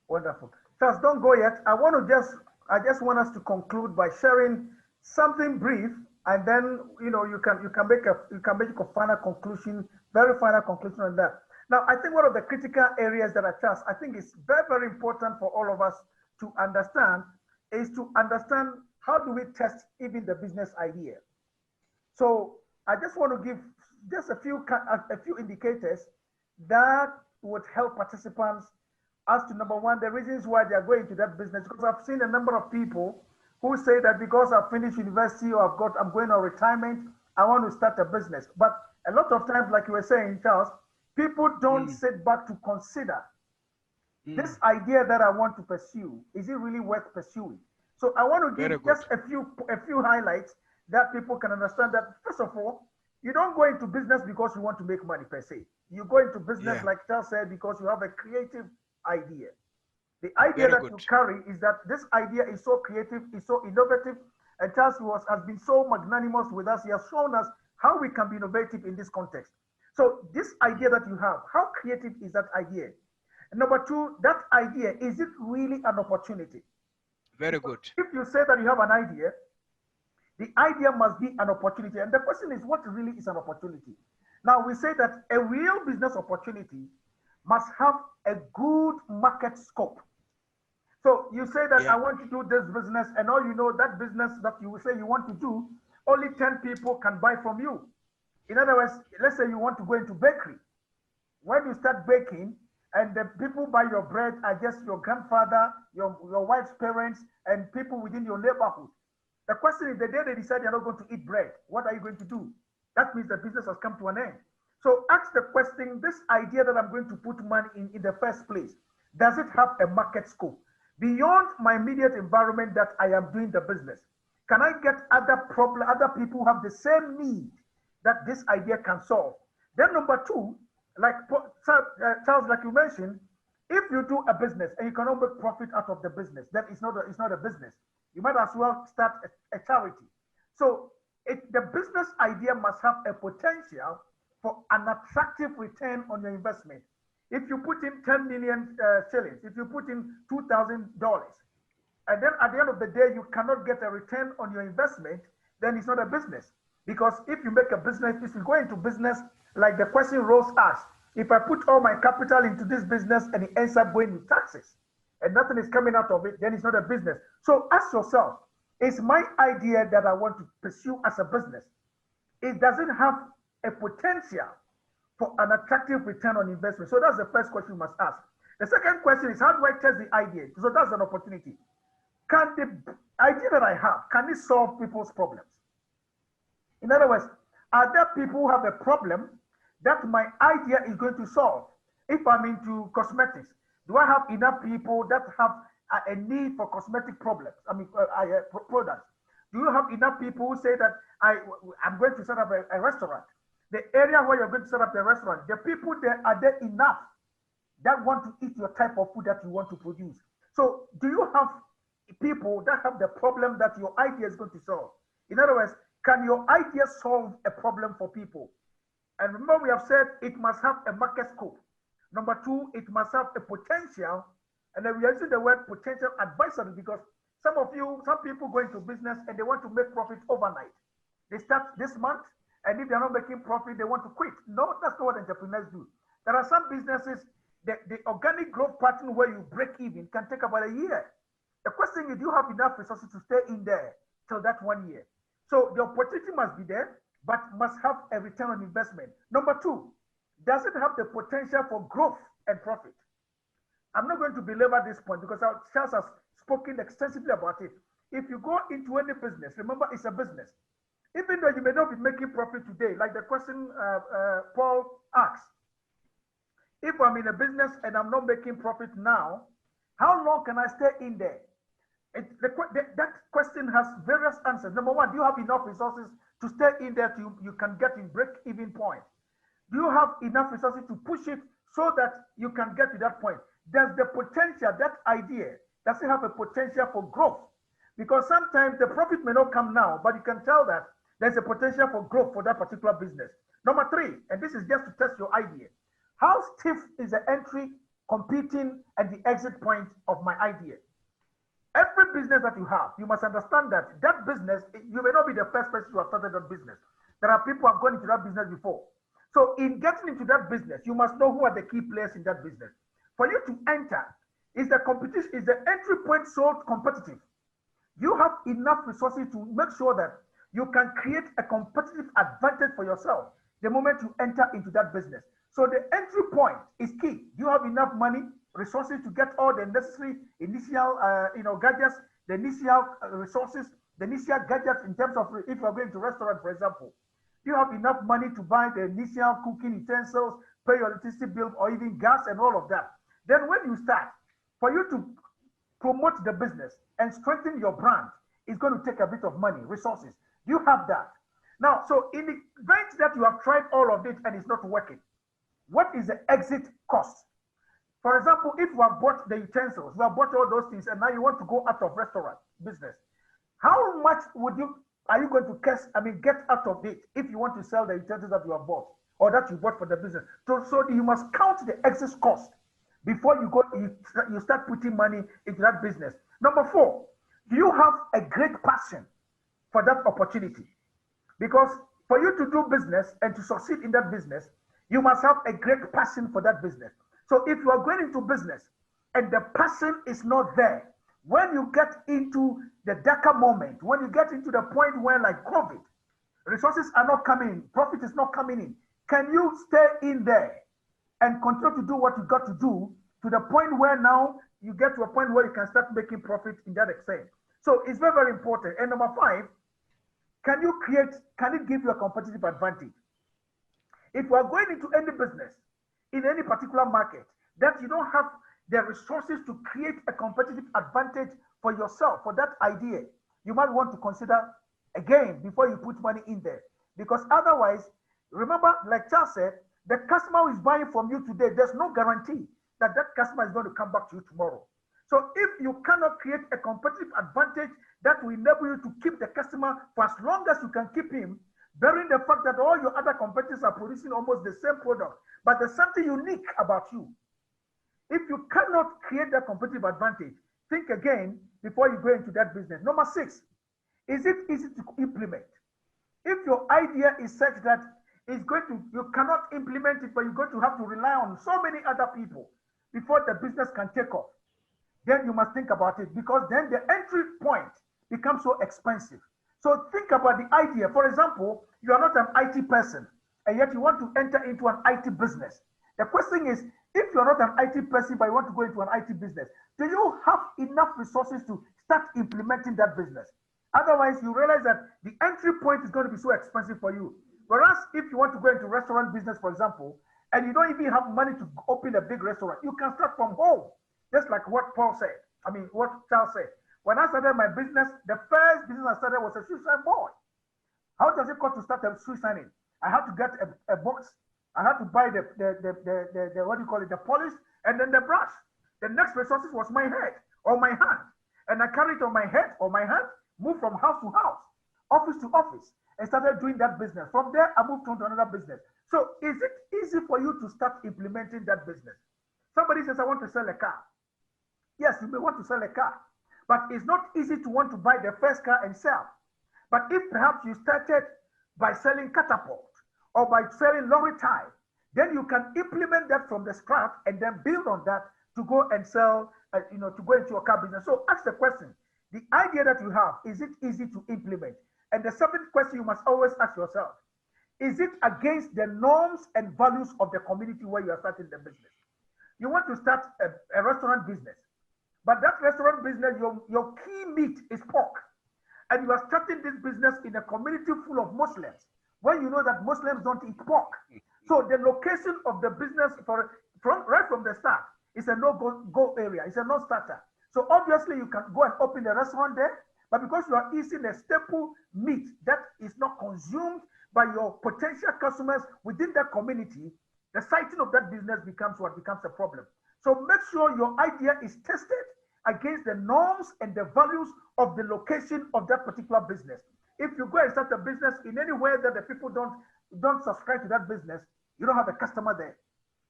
A: Wonderful. Charles, don't go yet. I just want us to conclude by sharing something brief, and then you can make a final conclusion, very final conclusion on that. Now, I think one of the critical areas that I think is very, very important for all of us to understand is to understand how do we test even the business idea. So I just want to give just a few indicators that would help participants as to, number one, the reasons why they are going to that business. Because I've seen a number of people who say that because I've finished university or I'm going on retirement, I want to start a business. But a lot of times, like you were saying, Charles, people don't sit back to consider this idea that I want to pursue. Is it really worth pursuing? So I want to give just a few highlights that people can understand that, first of all, you don't go into business because you want to make money per se. You go into business, like Charles said, because you have a creative idea. The idea that you carry is that this idea is so creative, is so innovative, and Charles has been so magnanimous with us. He has shown us how we can be innovative in this context. So this idea that you have, how creative is that idea? And number two, that idea, is it really an opportunity?
B: Very good.
A: If you say that you have an idea, the idea must be an opportunity. And the question is, what really is an opportunity? Now, we say that a real business opportunity must have a good market scope. So you say that I want to do this business, and all you know, that business that you say you want to do, only 10 people can buy from you. In other words, let's say you want to go into bakery. When you start baking, and the people buy your bread are just your grandfather, your wife's parents, and people within your neighborhood. The question is, the day they decide you're not going to eat bread, what are you going to do? That means the business has come to an end. So ask the question, this idea that I'm going to put money in the first place, does it have a market scope? Beyond my immediate environment that I am doing the business, can I get other people who have the same need that this idea can solve? Then number two, like Charles, like you mentioned, if you do a business and you cannot make profit out of the business, then it's not a business. You might as well start a charity. So the business idea must have a potential for an attractive return on your investment. If you put in 10 million shillings, if you put in $2,000, and then at the end of the day, you cannot get a return on your investment, then it's not a business. Because if you make a business, if you go into business, like the question Rose asked, if I put all my capital into this business and it ends up going with taxes and nothing is coming out of it, then it's not a business. So ask yourself, is my idea that I want to pursue as a business, does it have a potential for an attractive return on investment? So that's the first question you must ask. The second question is, how do I test the idea? So that's an opportunity. Can the idea that I have, can it solve people's problems? In other words, are there people who have a problem that my idea is going to solve? If I'm into cosmetics, do I have enough people that have a need for cosmetic products? Do you have enough people who say that I'm going to set up a restaurant? The area where you're going to set up a restaurant, the people there, are there enough that want to eat your type of food that you want to produce? So do you have people that have the problem that your idea is going to solve? In other words, can your idea solve a problem for people? And remember, we have said it must have a market scope. Number two, it must have a potential. And then we are using the word potential advisory because some people go into business and they want to make profit overnight. They start this month, and if they're not making profit, they want to quit. No, that's not what entrepreneurs do. There are some businesses, the organic growth pattern where you break even can take about a year. The question is, do you have enough resources to stay in there till that 1 year? So the opportunity must be there, but must have a return on investment. Number two, does it have the potential for growth and profit? I'm not going to belabor this point because Charles has spoken extensively about it. If you go into any business, remember it's a business. Even though you may not be making profit today, like the question Paul asked, if I'm in a business and I'm not making profit now, how long can I stay in there? That question has various answers. Number one, do you have enough resources to stay in there till you can get in break-even point? Do you have enough resources to push it so that you can get to that point? Does the potential, that idea, does it have a potential for growth? Because sometimes the profit may not come now, but you can tell that there's a potential for growth for that particular business. Number three, and this is just to test your idea, how stiff is the entry, competing, and the exit point of my idea? Every business that you have, you must understand that that business, you may not be the first person to have started that business. There are people who have gone into that business before. So in getting into that business, you must know who are the key players in that business. For you to enter, is the competition, is the entry point so competitive? You have enough resources to make sure that you can create a competitive advantage for yourself the moment you enter into that business. So the entry point is key. You have enough money, resources to get all the necessary initial, gadgets, the initial resources, the initial gadgets in terms of if you are going to restaurant, for example. You have enough money to buy the initial cooking utensils, pay your electricity bill, or even gas and all of that. Then when you start, for you to promote the business and strengthen your brand, it's going to take a bit of money, resources. You have that. Now, so in the event that you have tried all of it and it's not working, what is the exit cost? For example, if you have bought the utensils, you have bought all those things, and now you want to go out of restaurant business, how much are you going to get out of it if you want to sell the utensils that you have bought or that you bought for the business? So you must count the exit cost before you start putting money into that business. Number four, do you have a great passion for that opportunity? Because for you to do business and to succeed in that business, you must have a great passion for that business. So if you are going into business and the passion is not there, when you get into the darker moment, when you get into the point where like COVID, resources are not coming in, profit is not coming in, can you stay in there and continue to do what you got to do to the point where now you get to a point where you can start making profit in that extent? So it's very, very important. And number five, can it give you a competitive advantage? If you are going into any business, in any particular market, that you don't have the resources to create a competitive advantage for yourself, for that idea, you might want to consider again before you put money in there. Because otherwise, remember, like Charles said, the customer who is buying from you today, there's no guarantee that that customer is going to come back to you tomorrow. So if you cannot create a competitive advantage that will enable you to keep the customer for as long as you can keep him, bearing the fact that all your other competitors are producing almost the same product, but there's something unique about you. If you cannot create that competitive advantage, think again before you go into that business. Number six, is it easy to implement? If your idea is such that you cannot implement it, but you're going to have to rely on so many other people before the business can take off, then you must think about it, because then the entry point becomes so expensive. So think about the idea. For example, you are not an IT person, and yet you want to enter into an IT business. The question is, if you're not an IT person, but you want to go into an IT business, do you have enough resources to start implementing that business? Otherwise, you realize that the entry point is going to be so expensive for you. Whereas if you want to go into restaurant business, for example, and you don't even have money to open a big restaurant, you can start from home. Just like what Charles said. When I started my business, the first business I started was a shoe shine board. How does it cost to start a shoe shining? I had to get a box. I had to buy the polish, and then the brush. The next resources was my head or my hand. And I carried it on my head or my hand, moved from house to house, office to office, and started doing that business. From there, I moved on to another business. So is it easy for you to start implementing that business? Somebody says, I want to sell a car. Yes, you may want to sell a car, but it's not easy to want to buy the first car and sell. But if perhaps you started by selling catapult or by selling lorry tie, then you can implement that from the scratch and then build on that to go and sell, to go into your car business. So ask the question, the idea that you have, is it easy to implement? And the seventh question you must always ask yourself, is it against the norms and values of the community where you are starting the business? You want to start a restaurant business, but that restaurant business, your key meat is pork. and you are starting this business in a community full of Muslims, when you know that Muslims don't eat pork. So the location of the business right from the start is a no-go area. It's a non-starter. So obviously you can go and open a restaurant there, but because you are eating a staple meat that is not consumed by your potential customers within that community, the siting of that business becomes a problem. So make sure your idea is tested against the norms and the values of the location of that particular business. If you go and start a business in anywhere that the people don't subscribe to that business, you don't have a customer there.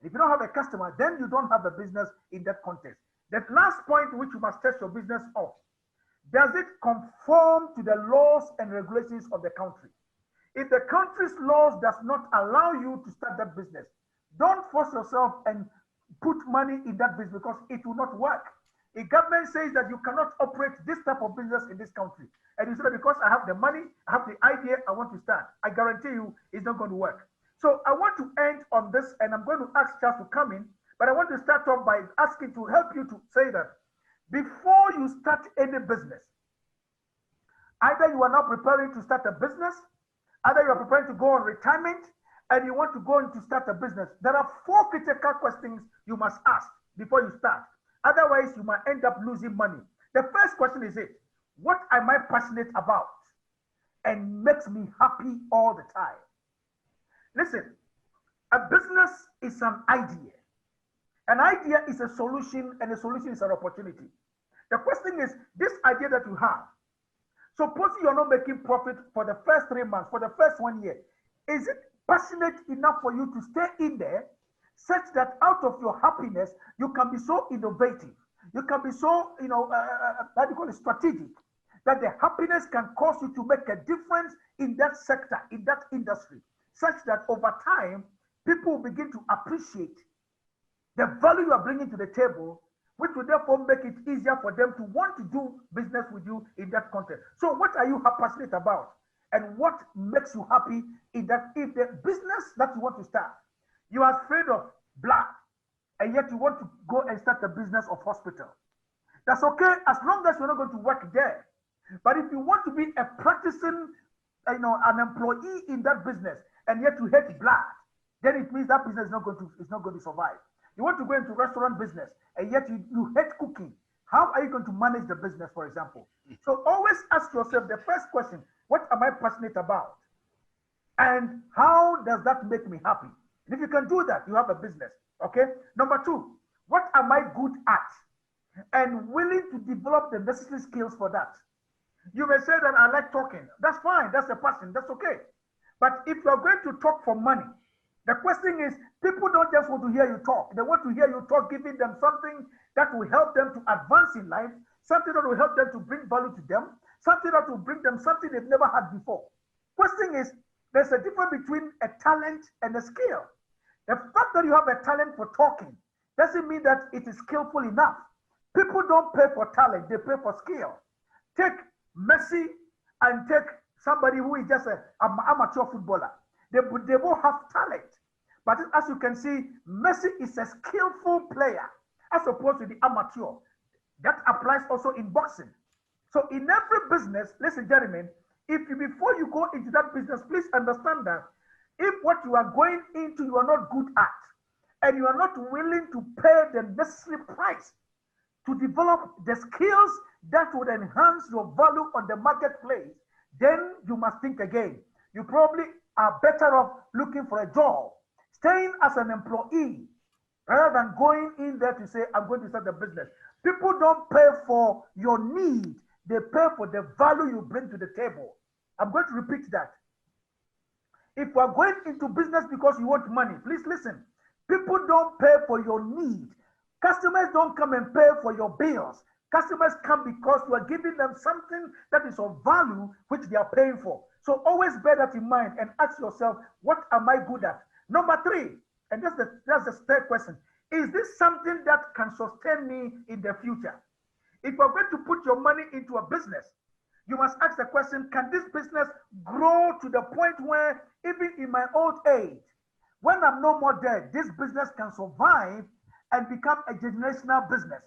A: If you don't have a customer, then you don't have a business in that context. The last point which you must test your business off, does it conform to the laws and regulations of the country? If the country's laws does not allow you to start that business, don't force yourself and put money in that business because it will not work. If government says that you cannot operate this type of business in this country, and you say that because I have the money, I have the idea, I want to start, I guarantee you it's not going to work. So I want to end on this, and I'm going to ask Charles to come in, but I want to start off by asking to help you to say that before you start any business, either you are now preparing to start a business, either you are preparing to go on retirement, and you want to go into start a business. There are 4 critical questions you must ask before you start. Otherwise, you might end up losing money. The first question is it, what am I passionate about and makes me happy all the time? Listen, a business is an idea. An idea is a solution, and a solution is an opportunity. The question is, this idea that you have, suppose you are not making profit for the first 3 months, for the first 1 year, is it passionate enough for you to stay in there such that out of your happiness, you can be so innovative, you can be so, how do you call it, strategic, that the happiness can cause you to make a difference in that sector, in that industry, such that over time, people will begin to appreciate the value you are bringing to the table, which will therefore make it easier for them to want to do business with you in that context. So what are you passionate about? And what makes you happy in that? If the business that you want to start, you are afraid of blood, and yet you want to go and start the business of hospital, that's okay as long as you're not going to work there. But if you want to be a practicing, an employee in that business, and yet you hate blood, then it means that business is not going to survive. You want to go into restaurant business, and yet you hate cooking. How are you going to manage the business, for example? So always ask yourself the first question, what am I passionate about? And how does that make me happy? And if you can do that, you have a business, okay? Number 2, what am I good at? And willing to develop the necessary skills for that. You may say that I like talking. That's fine, that's a passion, that's okay. But if you're going to talk for money, the question is, people don't just want to hear you talk. They want to hear you talk, giving them something that will help them to advance in life, something that will help them to bring value to them, something that will bring them something they've never had before. Question is, there's a difference between a talent and a skill. The fact that you have a talent for talking doesn't mean that it is skillful enough. People don't pay for talent, they pay for skill. Take Messi and take somebody who is just an amateur footballer. They both have talent. But as you can see, Messi is a skillful player as opposed to the amateur. That applies also in boxing. So in every business, listen, gentlemen, before you go into that business, please understand that if what you are going into you are not good at, and you are not willing to pay the necessary price to develop the skills that would enhance your value on the marketplace, then you must think again. You probably are better off looking for a job, staying as an employee, rather than going in there to say, I'm going to start a business. People don't pay for your need, they pay for the value you bring to the table. I'm going to repeat that. If you are going into business because you want money, please listen. People don't pay for your need. Customers don't come and pay for your bills. Customers come because you are giving them something that is of value, which they are paying for. So always bear that in mind and ask yourself, what am I good at? Number 3, and that's the third question. Is this something that can sustain me in the future? If you're going to put your money into a business, you must ask the question, can this business grow to the point where even in my old age, when I'm no more dead, this business can survive and become a generational business?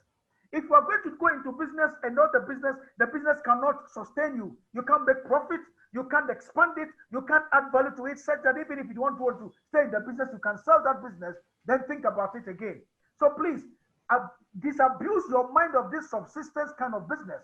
A: If you are going to go into business and not the business cannot sustain you. You can't make profit, you can't expand it, you can't add value to it, such that even if you want to stay in the business, you can sell that business, then think about it again. So please, disabuse your mind of this subsistence kind of business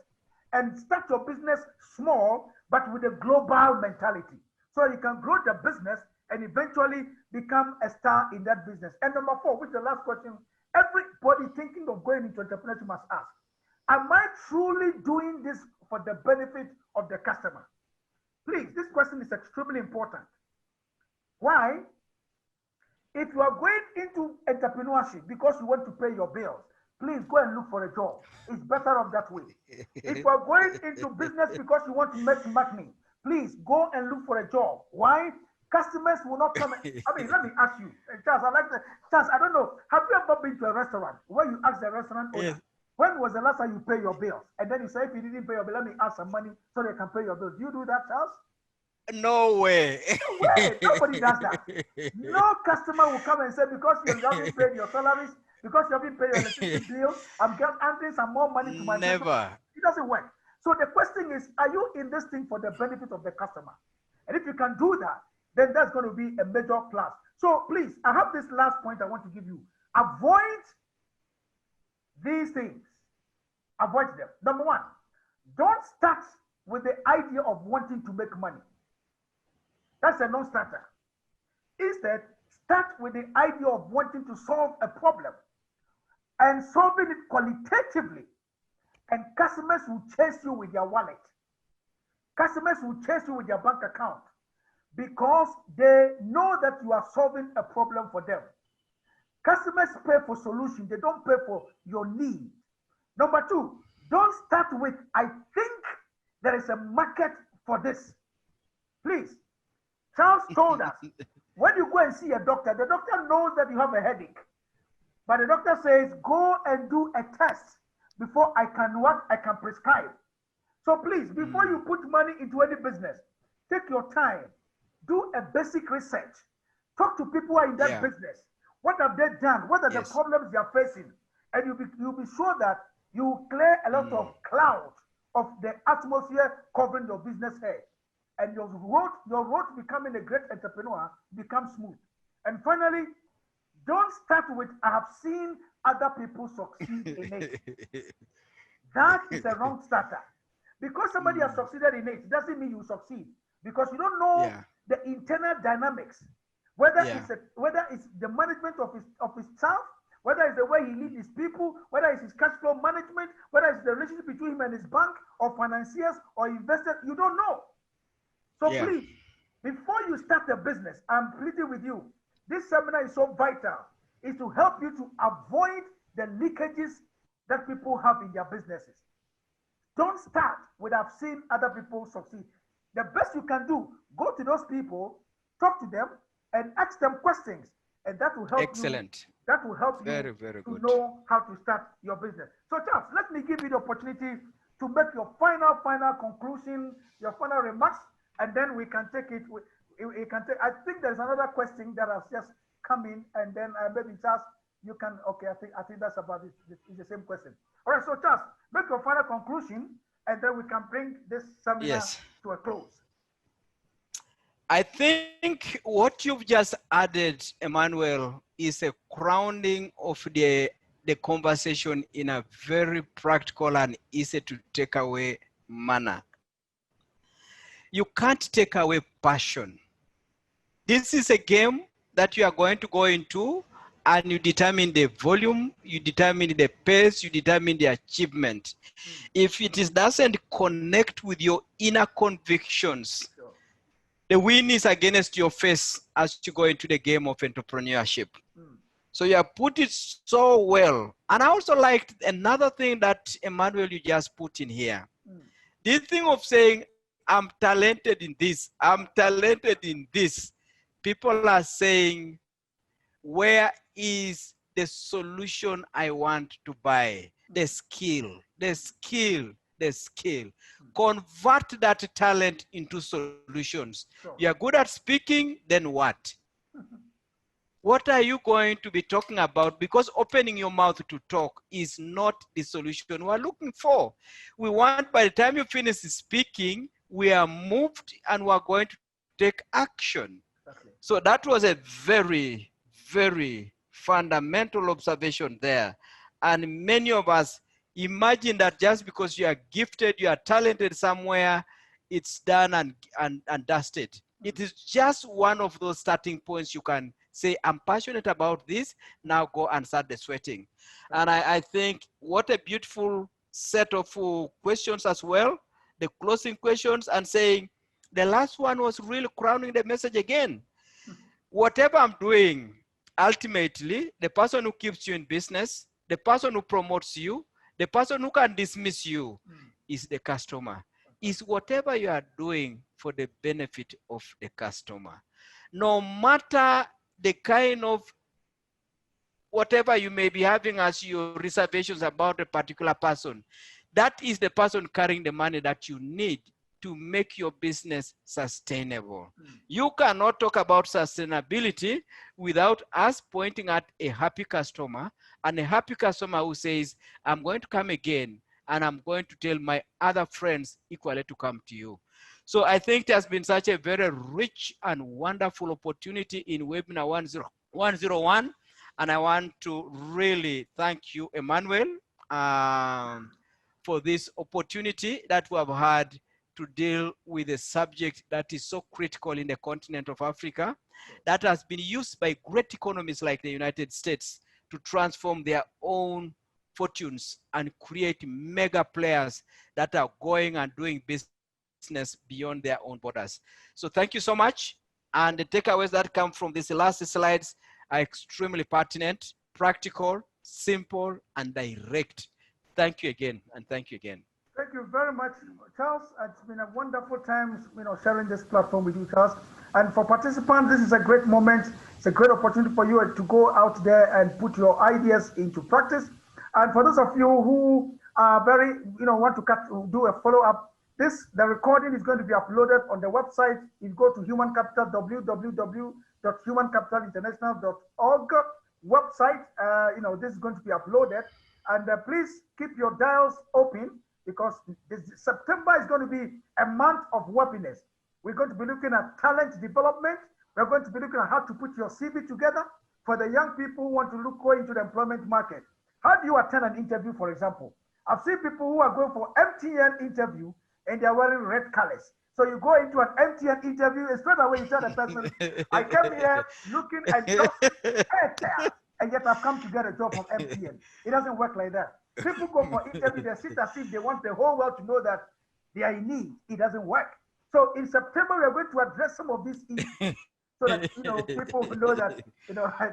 A: and start your business small, but with a global mentality. So you can grow the business and eventually become a star in that business. And number 4, which is the last question, everybody thinking of going into entrepreneurship must ask, am I truly doing this for the benefit of the customer? Please, this question is extremely important. Why? If you are going into entrepreneurship because you want to pay your bills, please go and look for a job. It's better off that way. If you are going into business because you want to make money, please go and look for a job. Why? Customers will not come. Let me ask you, Charles. Charles, I don't know. Have you ever been to a restaurant where you ask the restaurant owner, when was the last time you pay your bills? And then you say, if you didn't pay your bill, let me ask some money so they can pay your bills. Do you do that, Charles?
B: No way.
A: No way. Nobody does that. No customer will come and say, because you haven't paid your salaries, because you haven't paid your electricity bill, I'm getting some more money to my
B: Never.
A: customer. It doesn't work. So the question is, are you in this thing for the benefit of the customer? And if you can do that, then that's going to be a major plus. So please, I have this last point I want to give you. Avoid these things. Avoid them. Number 1, don't start with the idea of wanting to make money. That's a non-starter. Instead, start with the idea of wanting to solve a problem and solving it qualitatively. And customers will chase you with their wallet. Customers will chase you with their bank account because they know that you are solving a problem for them. Customers pay for solution. They don't pay for your need. Number 2, don't start with, I think there is a market for this. Please. Charles told us, when you go and see a doctor, the doctor knows that you have a headache. But the doctor says, go and do a test before I can prescribe. So please, before you put money into any business, take your time, do a basic research, talk to people who are in that business. What have they done? What are the problems they are facing? And you'll be sure that you clear a lot of cloud of the atmosphere covering your business head. And your road to becoming a great entrepreneur becomes smooth. And finally, don't start with, I have seen other people succeed in it. That is a wrong starter. Because somebody has succeeded in it doesn't mean you succeed. Because you don't know the internal dynamics, whether it's the management of his staff, whether it's the way he leads his people, whether it's his cash flow management, whether it's the relationship between him and his bank or financiers or investors, you don't know. So please, before you start a business, I'm pleading with you, this seminar is so vital, is to help you to avoid the leakages that people have in their businesses. Don't start with, I've seen other people succeed. The best you can do, go to those people, talk to them, and ask them questions, and that will help you. That will help you to know how to start your business. So Charles, let me give you the opportunity to make your final conclusion, your final remarks, and then we can take it. I think there's another question that has just come in, and then maybe Charles, you can. Okay, I think that's about it. It's the same question. All right, so Charles, make your final conclusion, and then we can bring this seminar to a close.
B: I think what you've just added, Emmanuel, is a grounding of the conversation in a very practical and easy to take away manner. You can't take away passion. This is a game that you are going to go into, and you determine the volume, you determine the pace, you determine the achievement. If it doesn't connect with your inner convictions, the win is against your face as you go into the game of entrepreneurship. So you have put it so well. And I also liked another thing that, Emmanuel, you just put in here. This thing of saying, I'm talented in this, I'm talented in this. People are saying, where is the solution I want to buy? The skill, the skill, the skill. Convert that talent into solutions. You are good at speaking, then what? What are you going to be talking about? Because opening your mouth to talk is not the solution we're looking for. We want, by the time you finish speaking, we are moved and we're going to take action.
A: Exactly.
B: So that was a very, very fundamental observation there. And many of us imagine that just because you are gifted, you are talented somewhere, it's done and dusted. It is just one of those starting points. You can say, I'm passionate about this, now go and start the sweating. And I think what a beautiful set of questions as well, the closing questions, and saying, the last one was really crowning the message again. Whatever I'm doing, ultimately, the person who keeps you in business, the person who promotes you, the person who can dismiss you is the customer. Is whatever you are doing for the benefit of the customer. No matter the kind of whatever you may be having as your reservations about a particular person, that is the person carrying the money that you need to make your business sustainable. You cannot talk about sustainability without us pointing at a happy customer, and a happy customer who says, I'm going to come again, and I'm going to tell my other friends equally to come to you. So I think it has been such a very rich and wonderful opportunity in webinar 101. And I want to really thank you, Emmanuel, for this opportunity that we have had to deal with a subject that is so critical in the continent of Africa, that has been used by great economies like the United States to transform their own fortunes and create mega players that are going and doing business beyond their own borders. So thank you so much. And the takeaways that come from these last slides are extremely pertinent, practical, simple, and direct. Thank you again, and thank you again.
A: Thank you very much, Charles. It's been a wonderful time, sharing this platform with you, Charles. And for participants, this is a great moment. It's a great opportunity for you to go out there and put your ideas into practice. And for those of you who are very, want to do a follow-up, the recording is going to be uploaded on the website. You go to Human Capital, www.humancapitalinternational.org website. This is going to be uploaded. And please keep your dials open, because September is going to be a month of webinars. We're going to be looking at talent development. We're going to be looking at how to put your CV together for the young people who want to go into the employment market. How do you attend an interview, for example? I've seen people who are going for MTN interview and they're wearing red colors. So you go into an MTN interview and straight away you tell the person, I came here looking and just and yet I've come to get a job from MTN. It doesn't work like that. People go for interview, they sit as if they want the whole world to know that they are in need. It doesn't work. So in September, we are going to address some of these issues so that people know that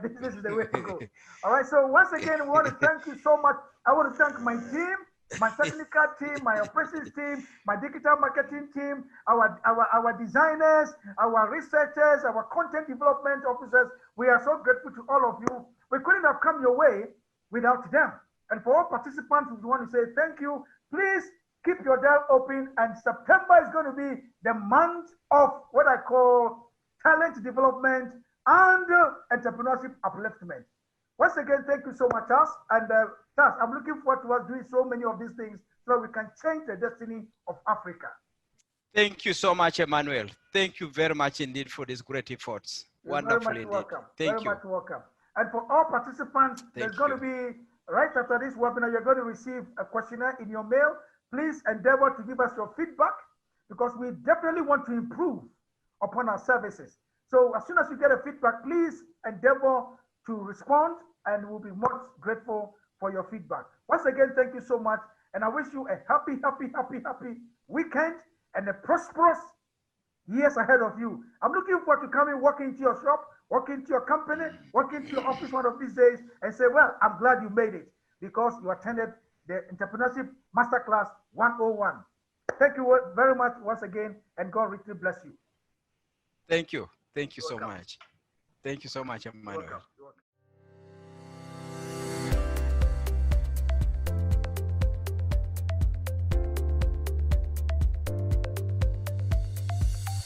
A: this is the way to go. All right. So once again, we want to thank you so much. I want to thank my team, my technical team, my operations team, my digital marketing team, our designers, our researchers, our content development officers. We are so grateful to all of you. We couldn't have come your way without them. And for all participants, we want to say thank you. Please keep your dial open. And September is going to be the month of what I call talent development and entrepreneurship upliftment. Once again, thank you so much, Charles. And Charles, I'm looking forward to us doing so many of these things so we can change the destiny of Africa.
B: Thank you so much, Emmanuel. Thank you very much indeed for these great efforts.
A: You're
B: wonderful
A: very much
B: indeed.
A: welcome.
B: Thank
A: very
B: you.
A: much welcome. And for all participants, there's going to be, right after this webinar, you're going to receive a questionnaire in your mail. Please endeavor to give us your feedback, because we definitely want to improve upon our services. So as soon as you get a feedback, please endeavor to respond, and we'll be most grateful for your feedback. Once again, thank you so much. And I wish you a happy weekend and a prosperous years ahead of you. I'm looking forward to coming, walk into your shop, walk into your company, walk into your office one of these days and say, well, I'm glad you made it because you attended the Entrepreneurship Masterclass 101. Thank you very much once again, and God richly bless you.
B: Thank you. Thank you so much. Thank you so much, Emmanuel.
A: You're welcome. You're welcome.